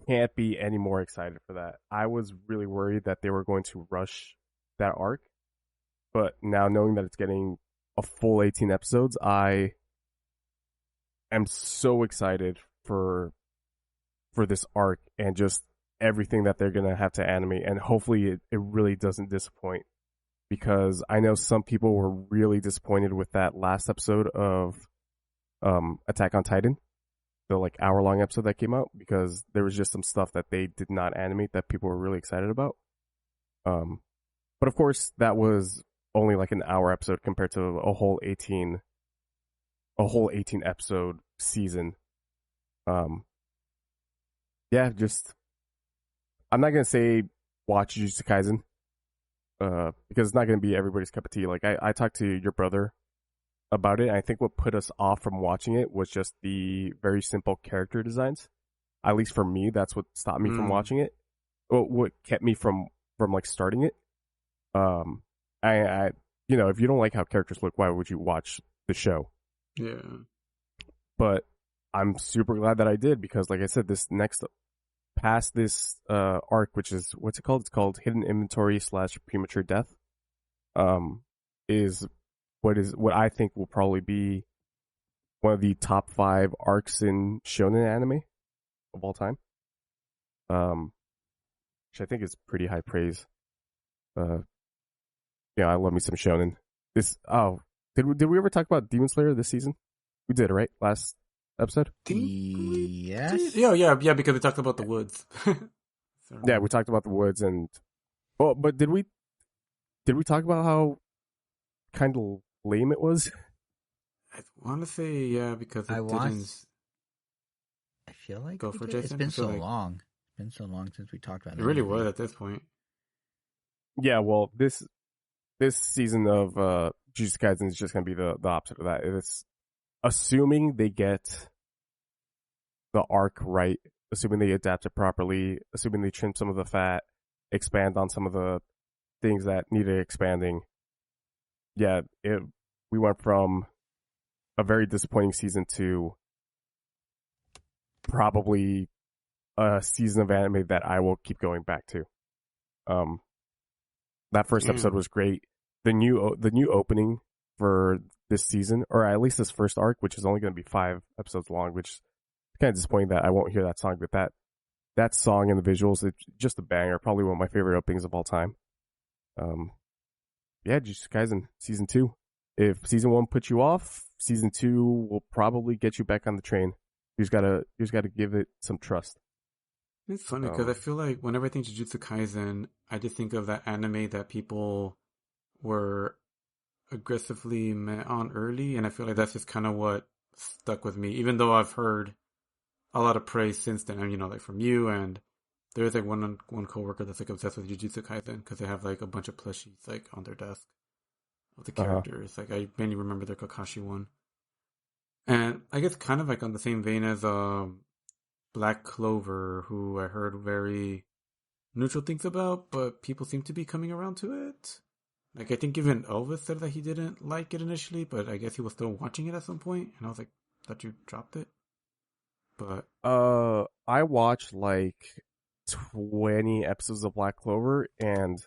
can't be any more excited for that. I was really worried that they were going to rush that arc, but now knowing that it's getting a full 18 episodes, I am so excited for this arc and just everything that they're going to have to animate, and hopefully it really doesn't disappoint, because I know some people were really disappointed with that last episode of Attack on Titan, the like hour-long episode that came out, because there was just some stuff that they did not animate that people were really excited about. But of course, that was only like an hour episode compared to a whole 18 episode season. Yeah, just I'm not gonna say watch Jujutsu Kaisen, because it's not gonna be everybody's cup of tea. Like I talked to your brother about it, and I think what put us off from watching it was just the very simple character designs. At least for me, that's what stopped me from watching it. What kept me from like starting it. I if you don't like how characters look, why would you watch the show? Yeah. But I'm super glad that I did, because like I said, this next past this arc, which is what's it called? It's called Hidden Inventory / Premature Death. Is what I think will probably be one of the top 5 arcs in shonen anime of all time. Which I think is pretty high praise. Yeah, I love me some shonen. Did we ever talk about Demon Slayer this season? We did, right? Last episode? Yes. Yeah, because we talked about the woods. Yeah, we talked about the woods, and Oh, but did we talk about how kind of lame it was? I want to say yeah, because it didn't. I feel like go for Jason. It's been so long. It's been so long since we talked about it. Really was at this point. Yeah, well, this season of Jujutsu Kaisen is just going to be the opposite of that. It's assuming they get the arc right, assuming they adapt it properly, assuming they trim some of the fat, expand on some of the things that needed expanding. Yeah, we went from a very disappointing season to probably a season of anime that I will keep going back to. That first episode was great. The new opening for this season, or at least this first arc, which is only going to be 5 episodes long, which is kind of disappointing that I won't hear that song, but that song and the visuals, it's just a banger. Probably one of my favorite openings of all time. Yeah, Jujutsu Kaisen season 2. If season 1 puts you off, season 2 will probably get you back on the train. You just gotta give it some trust. It's funny because I feel like whenever I think Jujutsu Kaisen, I just think of that anime that people were aggressively met on early, and I feel like that's just kind of what stuck with me. Even though I've heard a lot of praise since then, and like from you, and there's like one coworker that's like obsessed with Jujutsu Kaisen because they have like a bunch of plushies like on their desk of the characters. Like I mainly remember the Kakashi one, and I guess kind of like on the same vein as Black Clover, who I heard very neutral things about, but people seem to be coming around to it. Like I think even Elvis said that he didn't like it initially, but I guess he was still watching it at some point, and I was like, thought you dropped it. But I watched like 20 episodes of Black Clover, and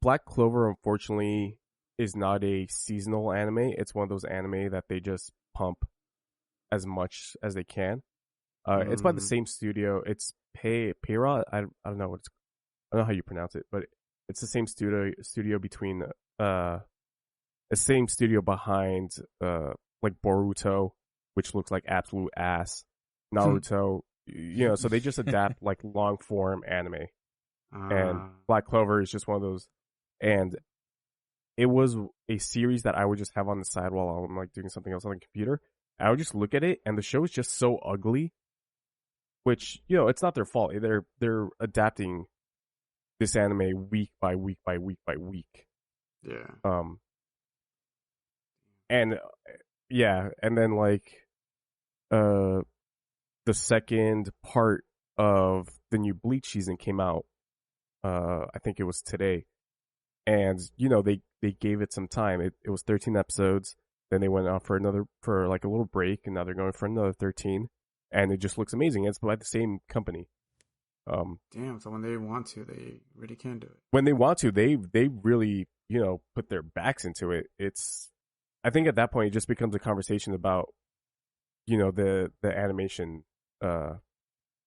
Black Clover unfortunately is not a seasonal anime. It's one of those anime that they just pump as much as they can. It's by the same studio. It's Payra. I don't know I don't know how you pronounce it, but it's the same studio between the same studio behind like Boruto, which looks like absolute ass. Naruto, so they just adapt like long form anime. And Black Clover is just one of those. And it was a series that I would just have on the side while I'm like doing something else on the computer. I would just look at it, and the show is just so ugly. Which, it's not their fault. They're adapting this anime week by week by week by week. Yeah. And then like the second part of the new Bleach season came out. I think it was today. And they gave it some time. It was 13 episodes. Then they went on for like a little break, and now they're going for another 13. And it just looks amazing. It's by the same company. Damn, so when they want to, they really can do it. When they want to, they really, put their backs into it. I think at that point, it just becomes a conversation about, the animation, the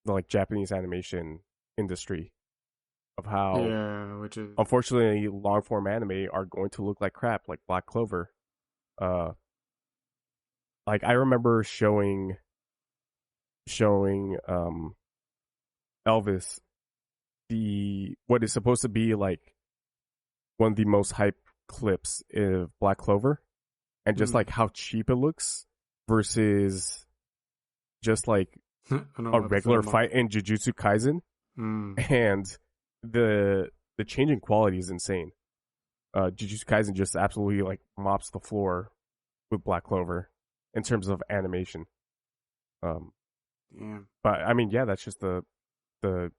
like Japanese animation industry of how, which is unfortunately, long form anime are going to look like crap, like Black Clover. Like I remember showing Elvis what is supposed to be like one of the most hype clips of Black Clover, and just like how cheap it looks versus just like a regular fight in Jujutsu Kaisen, and the change in quality is insane. Jujutsu Kaisen just absolutely like mops the floor with Black Clover in terms of animation. Yeah. But I mean, yeah, that's just the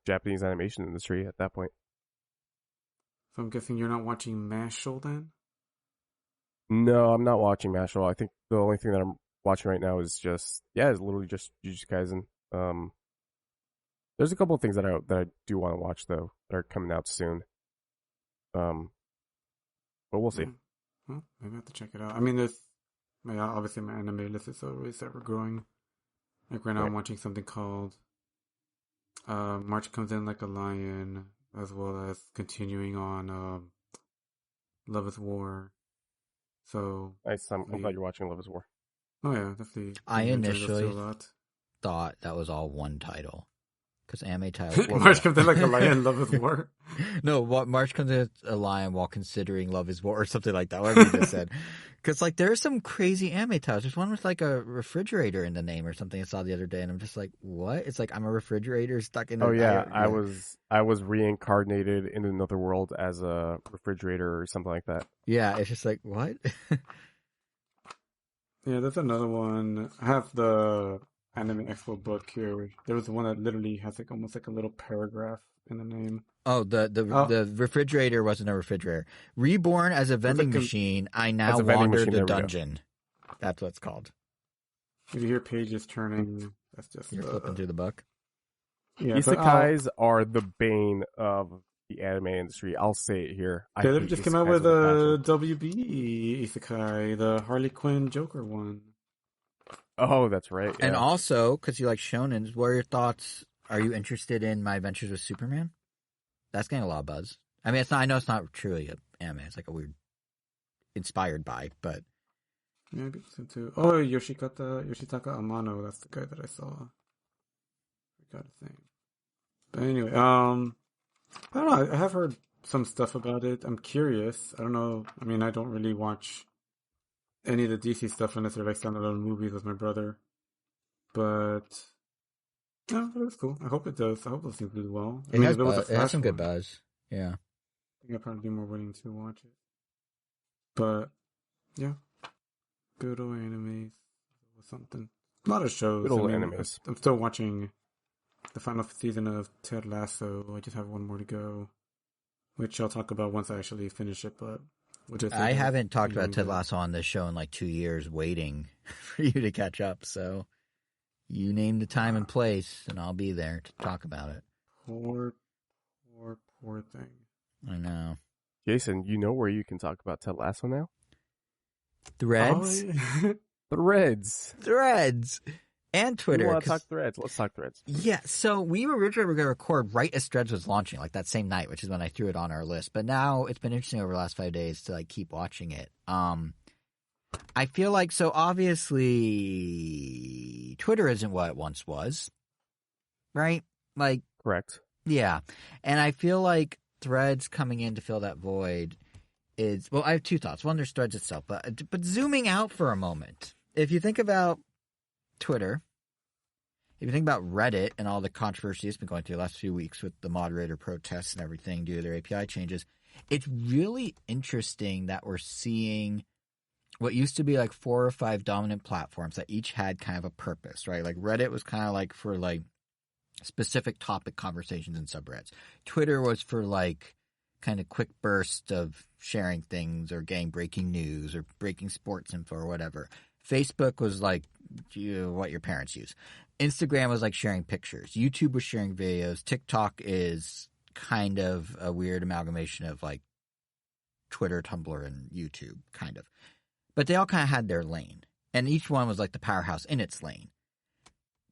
Japanese animation industry at that point. So I'm guessing you're not watching Mashle then? No, I'm not watching Mashle. I think the only thing that I'm watching right now is literally just Jujutsu Kaisen. There's a couple of things that I do want to watch though that are coming out soon. But we'll see. Well, maybe I have to check it out. I mean, obviously my anime list is always ever growing. Like right now, I'm watching something called March Comes In Like a Lion, as well as continuing on Love is War. So nice. I'm glad you're watching Love is War. Oh yeah, definitely. I initially thought that was all one title. Because anime title. March comes in like a lion, love is war. No, March comes in a lion while considering love is war or something like that. Whatever you just said. Because like there's some crazy anime titles. There's one with like a refrigerator in the name or something I saw the other day, and I'm just like, what? It's like I'm a refrigerator stuck in. I was reincarnated in another world as a refrigerator or something like that. Yeah, it's just like what? Yeah, there's another one. I have the Anime Expo book here. There was one that literally has like almost like a little paragraph in the name. Oh, the refrigerator wasn't a refrigerator. Reborn as a vending machine, I now wander the dungeon. That's what it's called. If you hear pages turning, that's just you're flipping through the book. Yeah, isekais are the bane of the anime industry. I'll say it here. They just came out with a WB isekai, the Harley Quinn Joker one. Oh, that's right. Yeah. And also, because you like shonens, what are your thoughts? Are you interested in My Adventures with Superman? That's getting a lot of buzz. I mean, I know it's not truly an anime. It's like a weird, inspired by, but yeah, I'd be interested too. Oh, Yoshitaka Amano. That's the guy that I saw. I got a thing. But anyway, I don't know. I have heard some stuff about it. I'm curious. I don't know. I mean, I don't really watch any of the DC stuff unless they're like standalone movies with my brother. But no, it was cool. I hope it does. I hope those things do well. It has some good buzz. Yeah. I think I'd probably be more willing to watch it. But yeah, good old animes or something. A lot of shows. Good old animes. I'm still watching the final season of Ted Lasso. I just have one more to go, which I'll talk about once I actually finish it. But I haven't talked about Ted Lasso on this show in like 2 years, waiting for you to catch up. So you name the time and place, and I'll be there to talk about it. Poor thing. I know. Jason, you know where you can talk about Ted Lasso now? Threads. Oh, yeah. Threads. And Twitter. You want to talk Threads? Let's talk Threads. Yeah, so we were originally going to record right as Threads was launching, like that same night, which is when I threw it on our list. But now it's been interesting over the last 5 days to like keep watching it. I feel like, so obviously Twitter isn't what it once was, right? Like, correct. Yeah, and I feel like Threads coming in to fill that void is, well, I have two thoughts. One, there's Threads itself, but zooming out for a moment, if you think about Twitter, if you think about Reddit and all the controversy it's been going through the last few weeks with the moderator protests and everything due to their API changes, it's really interesting that we're seeing what used to be like 4 or 5 dominant platforms that each had kind of a purpose, right? Like Reddit was kind of like for like specific topic conversations and subreddits. Twitter was for like kind of quick bursts of sharing things or getting breaking news or breaking sports info or whatever. Facebook was like what your parents use. Instagram was like sharing pictures. YouTube was sharing videos. TikTok is kind of a weird amalgamation of like Twitter, Tumblr, and YouTube, kind of. But they all kind of had their lane. And each one was like the powerhouse in its lane.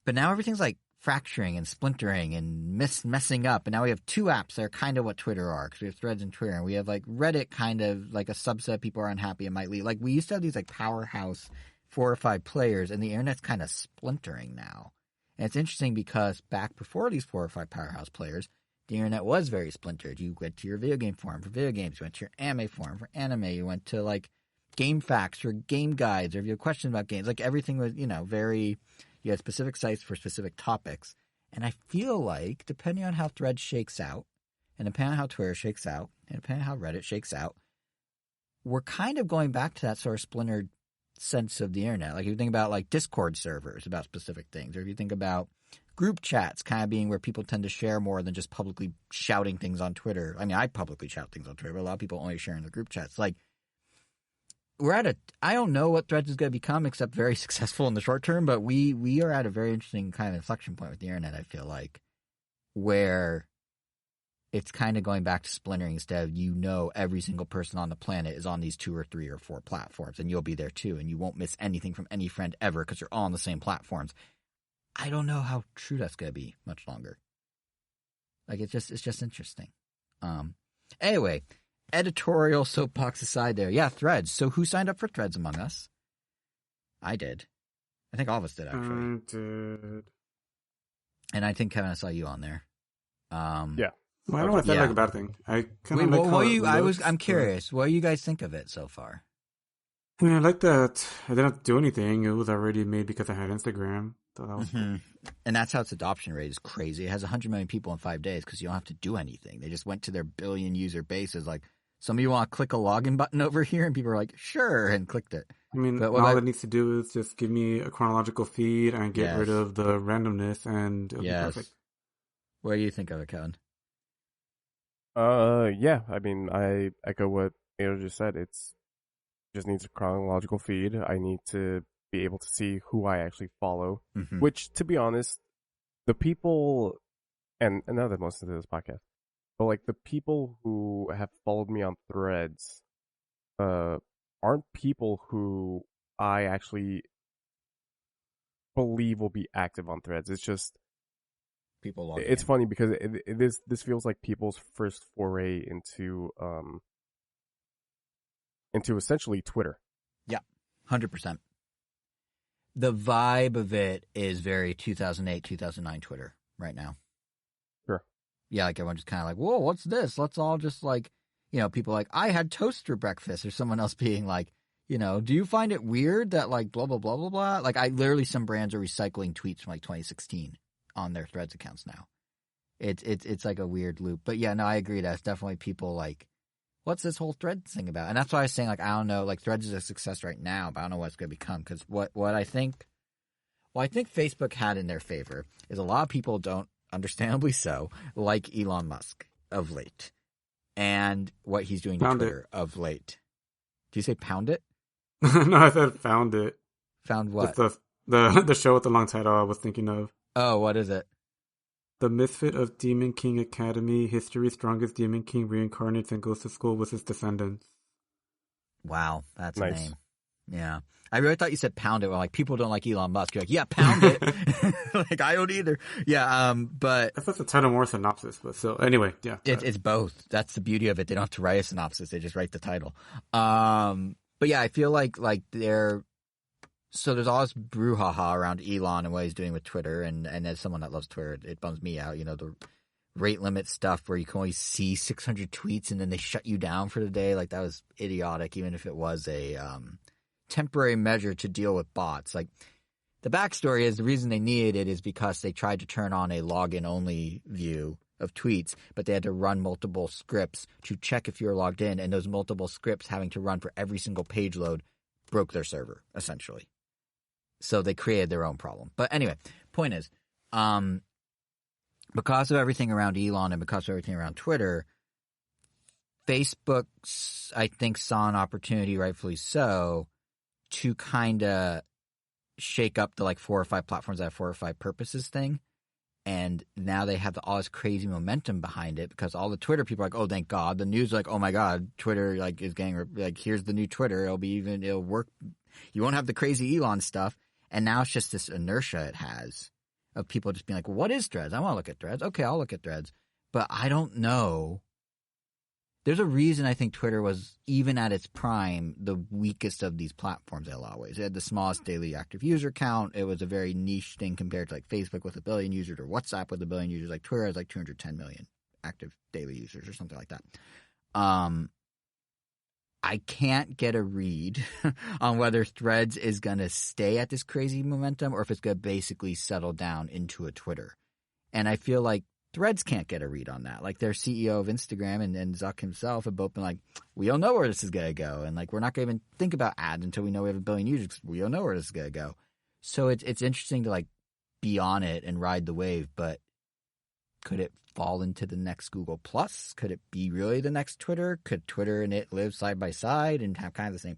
But now everything's like fracturing and splintering and messing up. And now we have 2 apps that are kind of what Twitter are, because we have Threads and Twitter. And we have like Reddit, kind of like a subset of people are unhappy and might leave. Like we used to have these like powerhouse 4 or 5 players, and the internet's kind of splintering now. And it's interesting because back before these 4 or 5 powerhouse players, the internet was very splintered. You went to your video game forum for video games. You went to your anime forum for anime. You went to like game facts or game guides, or if you have questions about games. Like everything was, very, you had specific sites for specific topics. And I feel like depending on how Threads shakes out, and depending on how Twitter shakes out, and depending on how Reddit shakes out, we're kind of going back to that sort of splintered sense of the internet. Like if you think about like Discord servers about specific things, or if you think about group chats kind of being where people tend to share more than just publicly shouting things on Twitter. I mean, I publicly shout things on Twitter, but a lot of people only share in the group chats. Like I don't know what Threads is going to become except very successful in the short term, but we are at a very interesting kind of inflection point with the internet, I feel like, where it's kind of going back to splintering instead of, every single person on the planet is on these 2 or 3 or 4 platforms, and you'll be there too, and you won't miss anything from any friend ever because you're all on the same platforms. I don't know how true that's going to be much longer. Like it's just interesting. Anyway, editorial soapbox aside there. Yeah, Threads. So who signed up for Threads among us? I did. I think all of us did, actually. I did. And I think, Kevin, I saw you on there. Yeah. Well, I don't want to say like a bad thing. I kind of I'm curious. What do you guys think of it so far? I mean, I like that I didn't do anything. It was already made because I had Instagram. So that was cool. And that's how its adoption rate is crazy. It has 100 million people in 5 days because you don't have to do anything. They just went to their billion user bases. Like, some of you want to click a login button over here, and people are like, sure, and clicked it. I mean, all it needs to do is just give me a chronological feed and get rid of the randomness, and it'll be perfect. What do you think of it, Kevin? Yeah. I mean, I echo what Ato just said. It's just needs a chronological feed. I need to be able to see who I actually follow, which, to be honest, the people, and now that most of this podcast, but like the people who have followed me on Threads, aren't people who I actually believe will be active on Threads. It's just people. It's funny because this feels like people's first foray into essentially Twitter. Yeah, 100%. The vibe of it is very 2008, 2009 Twitter right now. Sure. Yeah, like everyone's just kind of like, whoa, what's this? Let's all just like, people like, I had toast for breakfast, or someone else being like, do you find it weird that like blah, blah, blah, blah, blah? Like some brands are recycling tweets from like 2016 on their Threads accounts now. It's like a weird loop. But yeah, no, I agree. That's definitely people like, what's this whole Threads thing about? And that's why I was saying, like, I don't know, like, Threads is a success right now, but I don't know what it's going to become. Because what I think Facebook had in their favor is a lot of people don't, understandably so, like Elon Musk of late. And what he's doing to Twitter of late. Do you say pound it? No, I said found it. Found what? Just the show with the long title I was thinking of. Oh, what is it? The Misfit of Demon King Academy, History's Strongest Demon King reincarnates and goes to school with his descendants. Wow, that's nice. A name. Yeah. I really thought you said pound it. Well, like, people don't like Elon Musk. You're like, yeah, pound it. Like, I don't either. Yeah, but... I thought the title more synopsis, but still. Anyway, yeah. It's both. That's the beauty of it. They don't have to write a synopsis. They just write the title. But yeah, I feel like they're... So there's all this brouhaha around Elon and what he's doing with Twitter, and as someone that loves Twitter, it bums me out. The rate limit stuff where you can only see 600 tweets and then they shut you down for the day. Like, that was idiotic, even if it was a temporary measure to deal with bots. Like, the backstory is the reason they needed it is because they tried to turn on a login-only view of tweets, but they had to run multiple scripts to check if you were logged in, and those multiple scripts having to run for every single page load broke their server, essentially. So they created their own problem. But anyway, point is, because of everything around Elon and because of everything around Twitter, Facebook, I think, saw an opportunity, rightfully so, to kind of shake up the like 4 or 5 platforms that have 4 or 5 purposes thing. And now they have all this crazy momentum behind it because all the Twitter people are like, oh, thank God. The news is like, oh my God, Twitter like is getting like, here's the new Twitter. It'll work. You won't have the crazy Elon stuff. And now it's just this inertia it has of people just being like, well, what is Threads? I want to look at Threads. Okay, I'll look at Threads. But I don't know. There's a reason I think Twitter was, even at its prime, the weakest of these platforms in a lot of ways. It had the smallest daily active user count. It was a very niche thing compared to like Facebook with 1 billion users or WhatsApp with 1 billion users. Like Twitter has like 210 million active daily users or something like that. I can't get a read on whether Threads is going to stay at this crazy momentum or if it's going to basically settle down into a Twitter. And I feel like Threads can't get a read on that. Like, their CEO of Instagram and Zuck himself have both been like, we don't know where this is going to go. And like, we're not going to even think about ads until we know we have 1 billion users because we don't know where this is going to go. So it's interesting to like be on it and ride the wave, but could it fall into the next Google Plus? Could it be really the next Twitter? Could Twitter and it live side by side and have kind of the same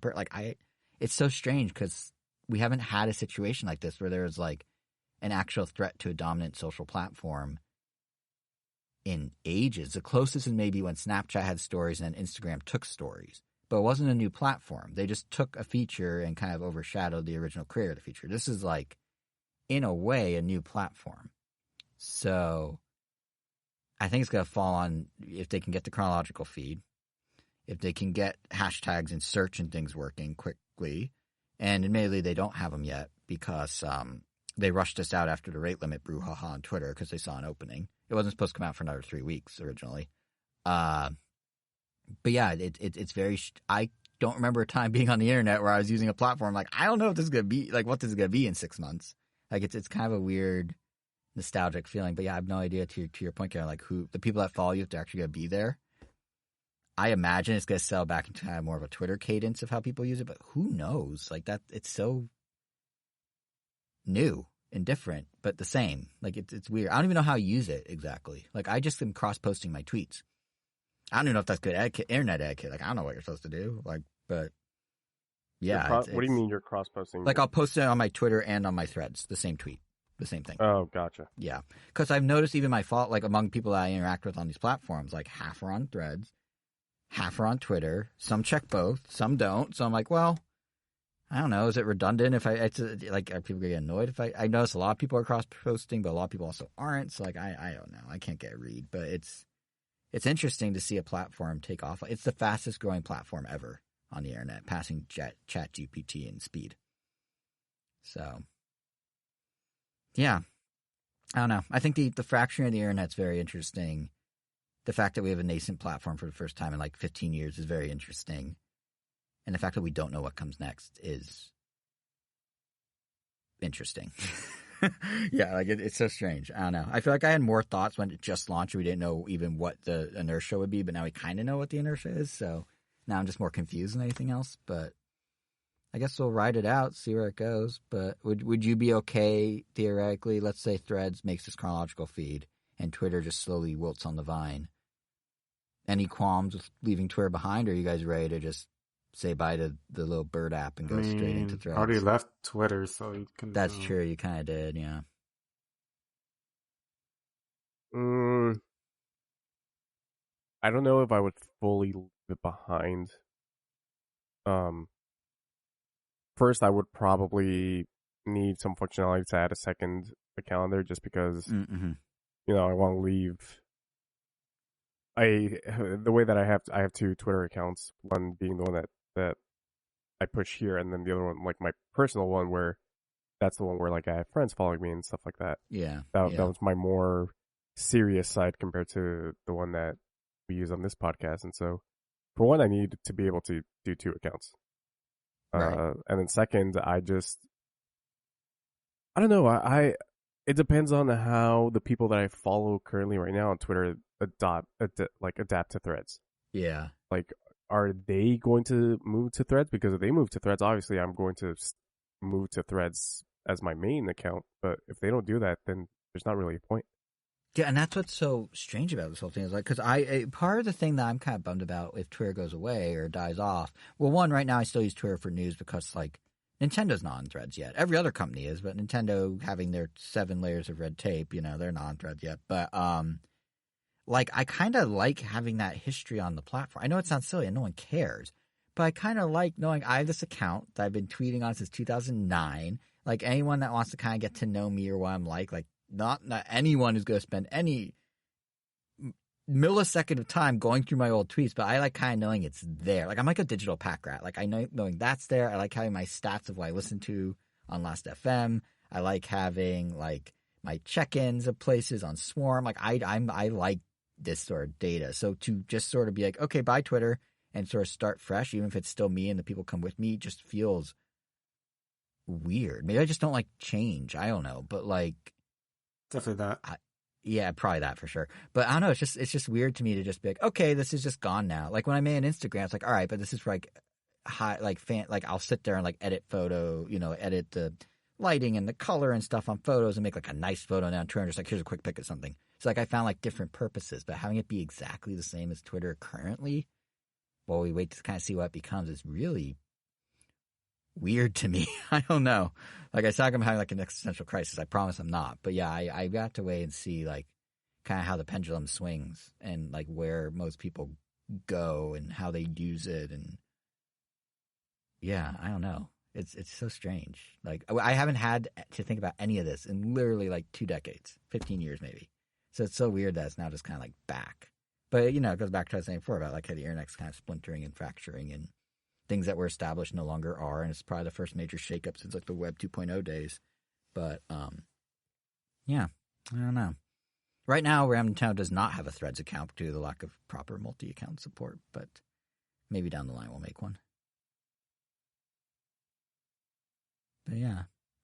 it's so strange because we haven't had a situation like this where there's like an actual threat to a dominant social platform in ages. The closest is maybe when Snapchat had stories and then Instagram took stories, but it wasn't a new platform. They just took a feature and kind of overshadowed the original creator of the feature. This is like, in a way, a new platform. So I think it's going to fall on if they can get the chronological feed, if they can get hashtags and search and things working quickly. And admittedly, they don't have them yet because they rushed us out after the rate limit brouhaha on Twitter because they saw an opening. It wasn't supposed to come out for another 3 weeks originally. But yeah, it's very. I don't remember a time being on the internet where I was using a platform like, I don't know what this is gonna be, like what this is gonna be in 6 months. Like it's kind of a weird, nostalgic feeling. But yeah, I have no idea to your point, Karen, like who the people that follow you, if they're actually gonna be there. I imagine it's gonna settle back into kind of more of a Twitter cadence of how people use it, but who knows? Like that, it's so new and different, but the same. Like it's weird. I don't even know how I use it exactly. Like I just am cross-posting my tweets. I don't even know if that's good etiquette, internet etiquette. Like I don't know what you're supposed to do. Like, but yeah. What do you mean you're cross-posting? Like I'll post it on my Twitter and on my threads, the same tweet, the same thing. Oh, gotcha. Yeah, because I've noticed even my fault, like among people that I interact with on these platforms, like half are on threads, half are on Twitter. Some check both, some don't. So I'm like, well, I don't know. Is it redundant? If it's like, are people gonna get annoyed if I notice a lot of people are cross-posting, but a lot of people also aren't. So like, I don't know. I can't get a read, but it's interesting to see a platform take off. It's the fastest growing platform ever on the internet, passing ChatGPT in speed. So, yeah, I don't know. I think the fracturing of the internet's very interesting. The fact that we have a nascent platform for the first time in like 15 years is very interesting. And the fact that we don't know what comes next is interesting. Yeah, like it's so strange. I don't know. I feel like I had more thoughts when it just launched. We didn't know even what the inertia would be, but now we kind of know what the inertia is. So now I'm just more confused than anything else. But I guess we'll ride it out, see where it goes. But would you be okay, theoretically, let's say Threads makes this chronological feed and Twitter just slowly wilts on the vine? Any qualms with leaving Twitter behind, or are you guys ready to just say bye to the little bird app and go straight into Threads? I already left Twitter, so you can. That's true. You kind of did, yeah. I don't know if I would fully leave it behind. First, I would probably need some functionality to add a second calendar, just because I want to leave. The way that I have two Twitter accounts, one being the one that I push here, and then the other one, like my personal one, where that's the one where like I have friends following me and stuff like that. Yeah. That was my more serious side compared to the one that we use on this podcast. And so for one, I need to be able to do two accounts. Right. And then second, I don't know. It depends on how the people that I follow currently right now on Twitter adapt to Threads. Yeah. Like, are they going to move to Threads? Because if they move to Threads, obviously I'm going to move to Threads as my main account. But if they don't do that, then there's not really a point. Yeah, and that's what's so strange about this whole thing is like, because part of the thing that I'm kind of bummed about if Twitter goes away or dies off. Well, one, right now I still use Twitter for news because like Nintendo's not on Threads yet. Every other company is, but Nintendo having their 7 layers of red tape, they're not on Threads yet. But like I kind of like having that history on the platform. I know it sounds silly and no one cares, but I kind of like knowing I have this account that I've been tweeting on since 2009. Like anyone that wants to kind of get to know me or what I'm like not anyone who's going to spend any millisecond of time going through my old tweets, but I like kind of knowing it's there. Like I'm like a digital pack rat. Like I know knowing that's there. I like having my stats of what I listen to on Last FM. I like having like my check-ins of places on Swarm. Like I like this sort of data. So to just sort of be like, okay, bye Twitter, and sort of start fresh, even if it's still me and the people come with me, just feels weird. Maybe I just don't like change. I don't know, but like definitely that. Yeah, probably that for sure. But I don't know. It's just weird to me to just be like, okay, this is just gone now. Like when I made an Instagram, it's like, all right, but this is for like I'll sit there and like edit photo, edit the lighting and the color and stuff on photos and make like a nice photo now and turn just like here's a quick pic of something. So like I found like different purposes, but having it be exactly the same as Twitter currently, while we wait to kind of see what it becomes, is really weird to me. I don't know. Like I said, I'm having like an existential crisis. I promise I'm not. But yeah, I got to wait and see like kind of how the pendulum swings and like where most people go and how they use it. And yeah, I don't know. It's so strange. Like I haven't had to think about any of this in literally like 2 decades, 15 years maybe. So it's so weird that it's now just kind of like back. But it goes back to what I was saying before about like how the internet's kind of splintering and fracturing and things that were established no longer are, and it's probably the first major shakeup since like the Web 2.0 days. But yeah, I don't know. Right now, Ramtown Town does not have a Threads account due to the lack of proper multi-account support, but maybe down the line we'll make one. But yeah,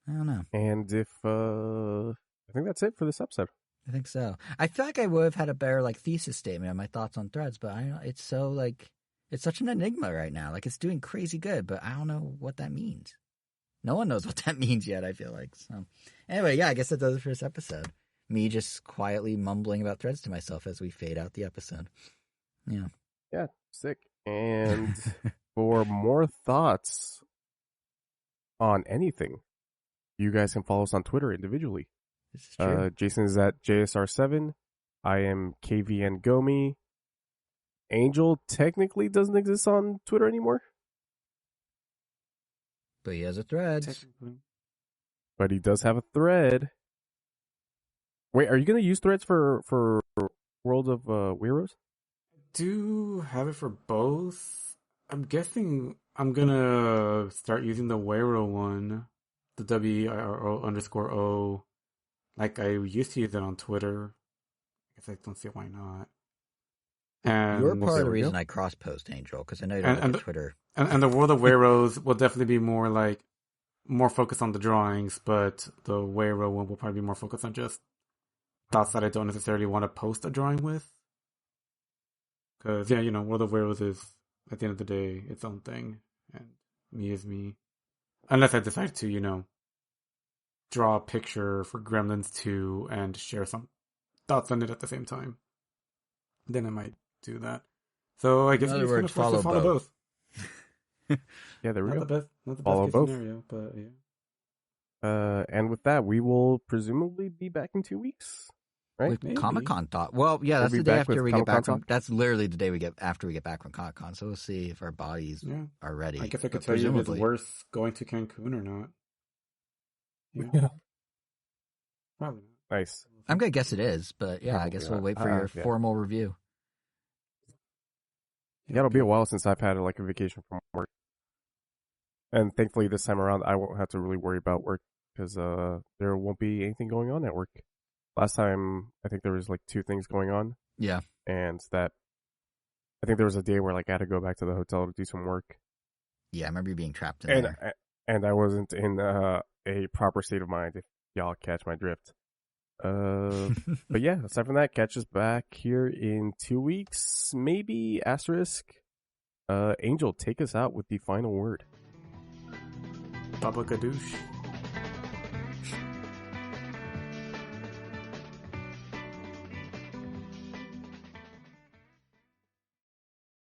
I don't know. And if I think that's it for this episode. I think so. I feel like I would have had a better thesis statement on my thoughts on Threads, but it's so it's such an enigma right now. Like, it's doing crazy good, but I don't know what that means. No one knows what that means yet, I feel like. So anyway, yeah, I guess that does it for this episode. Me just quietly mumbling about Threads to myself as we fade out the episode. Yeah. Yeah, sick. And for more thoughts on anything, you guys can follow us on Twitter individually. This is true. Jason is at JSR7. I am KVN Gomi. Angel technically doesn't exist on Twitter anymore. But he has a thread. But he does have a thread. Wait, are you going to use threads for World of Weirdos? I do have it for both. I'm guessing I'm going to start using the Weiro one, the WIRO_O, like I used to use it on Twitter. I guess I don't see why not. And you're part of the reason I cross-post, Angel, because I know you don't like Twitter. And the World of Weiros will definitely be more focused on the drawings, but the Weiro one will probably be more focused on just thoughts that I don't necessarily want to post a drawing with. Because, World of Weiros is, at the end of the day, its own thing. And me is me. Unless I decide to, draw a picture for Gremlins 2 and share some thoughts on it at the same time. Then I might do that. So I guess you're going to follow both. Yeah, there we go. Not the best follow case both. Scenario, but yeah. And with that, we will presumably be back in 2 weeks, right? With Comic-Con thought. Well, yeah, that's the day after we get back from. That's literally the day after we get back from Comic-Con. So we'll see if our bodies are ready. I guess I could tell you if it's worth going to Cancun or not. Yeah. Probably not. Nice. I'm gonna guess it is, but yeah, I guess we'll wait for your formal review. Yeah, it'll be a while since I've had a vacation from work. And thankfully this time around I won't have to really worry about work because there won't be anything going on at work. Last time I think there was 2 things going on. Yeah. And that I think there was a day where I had to go back to the hotel to do some work. Yeah, I remember you being trapped in there. And I wasn't in a proper state of mind, if y'all catch my drift. But yeah, aside from that, catch us back here in 2 weeks, maybe, asterisk. Angel, take us out with the final word. Baba Gadoosh.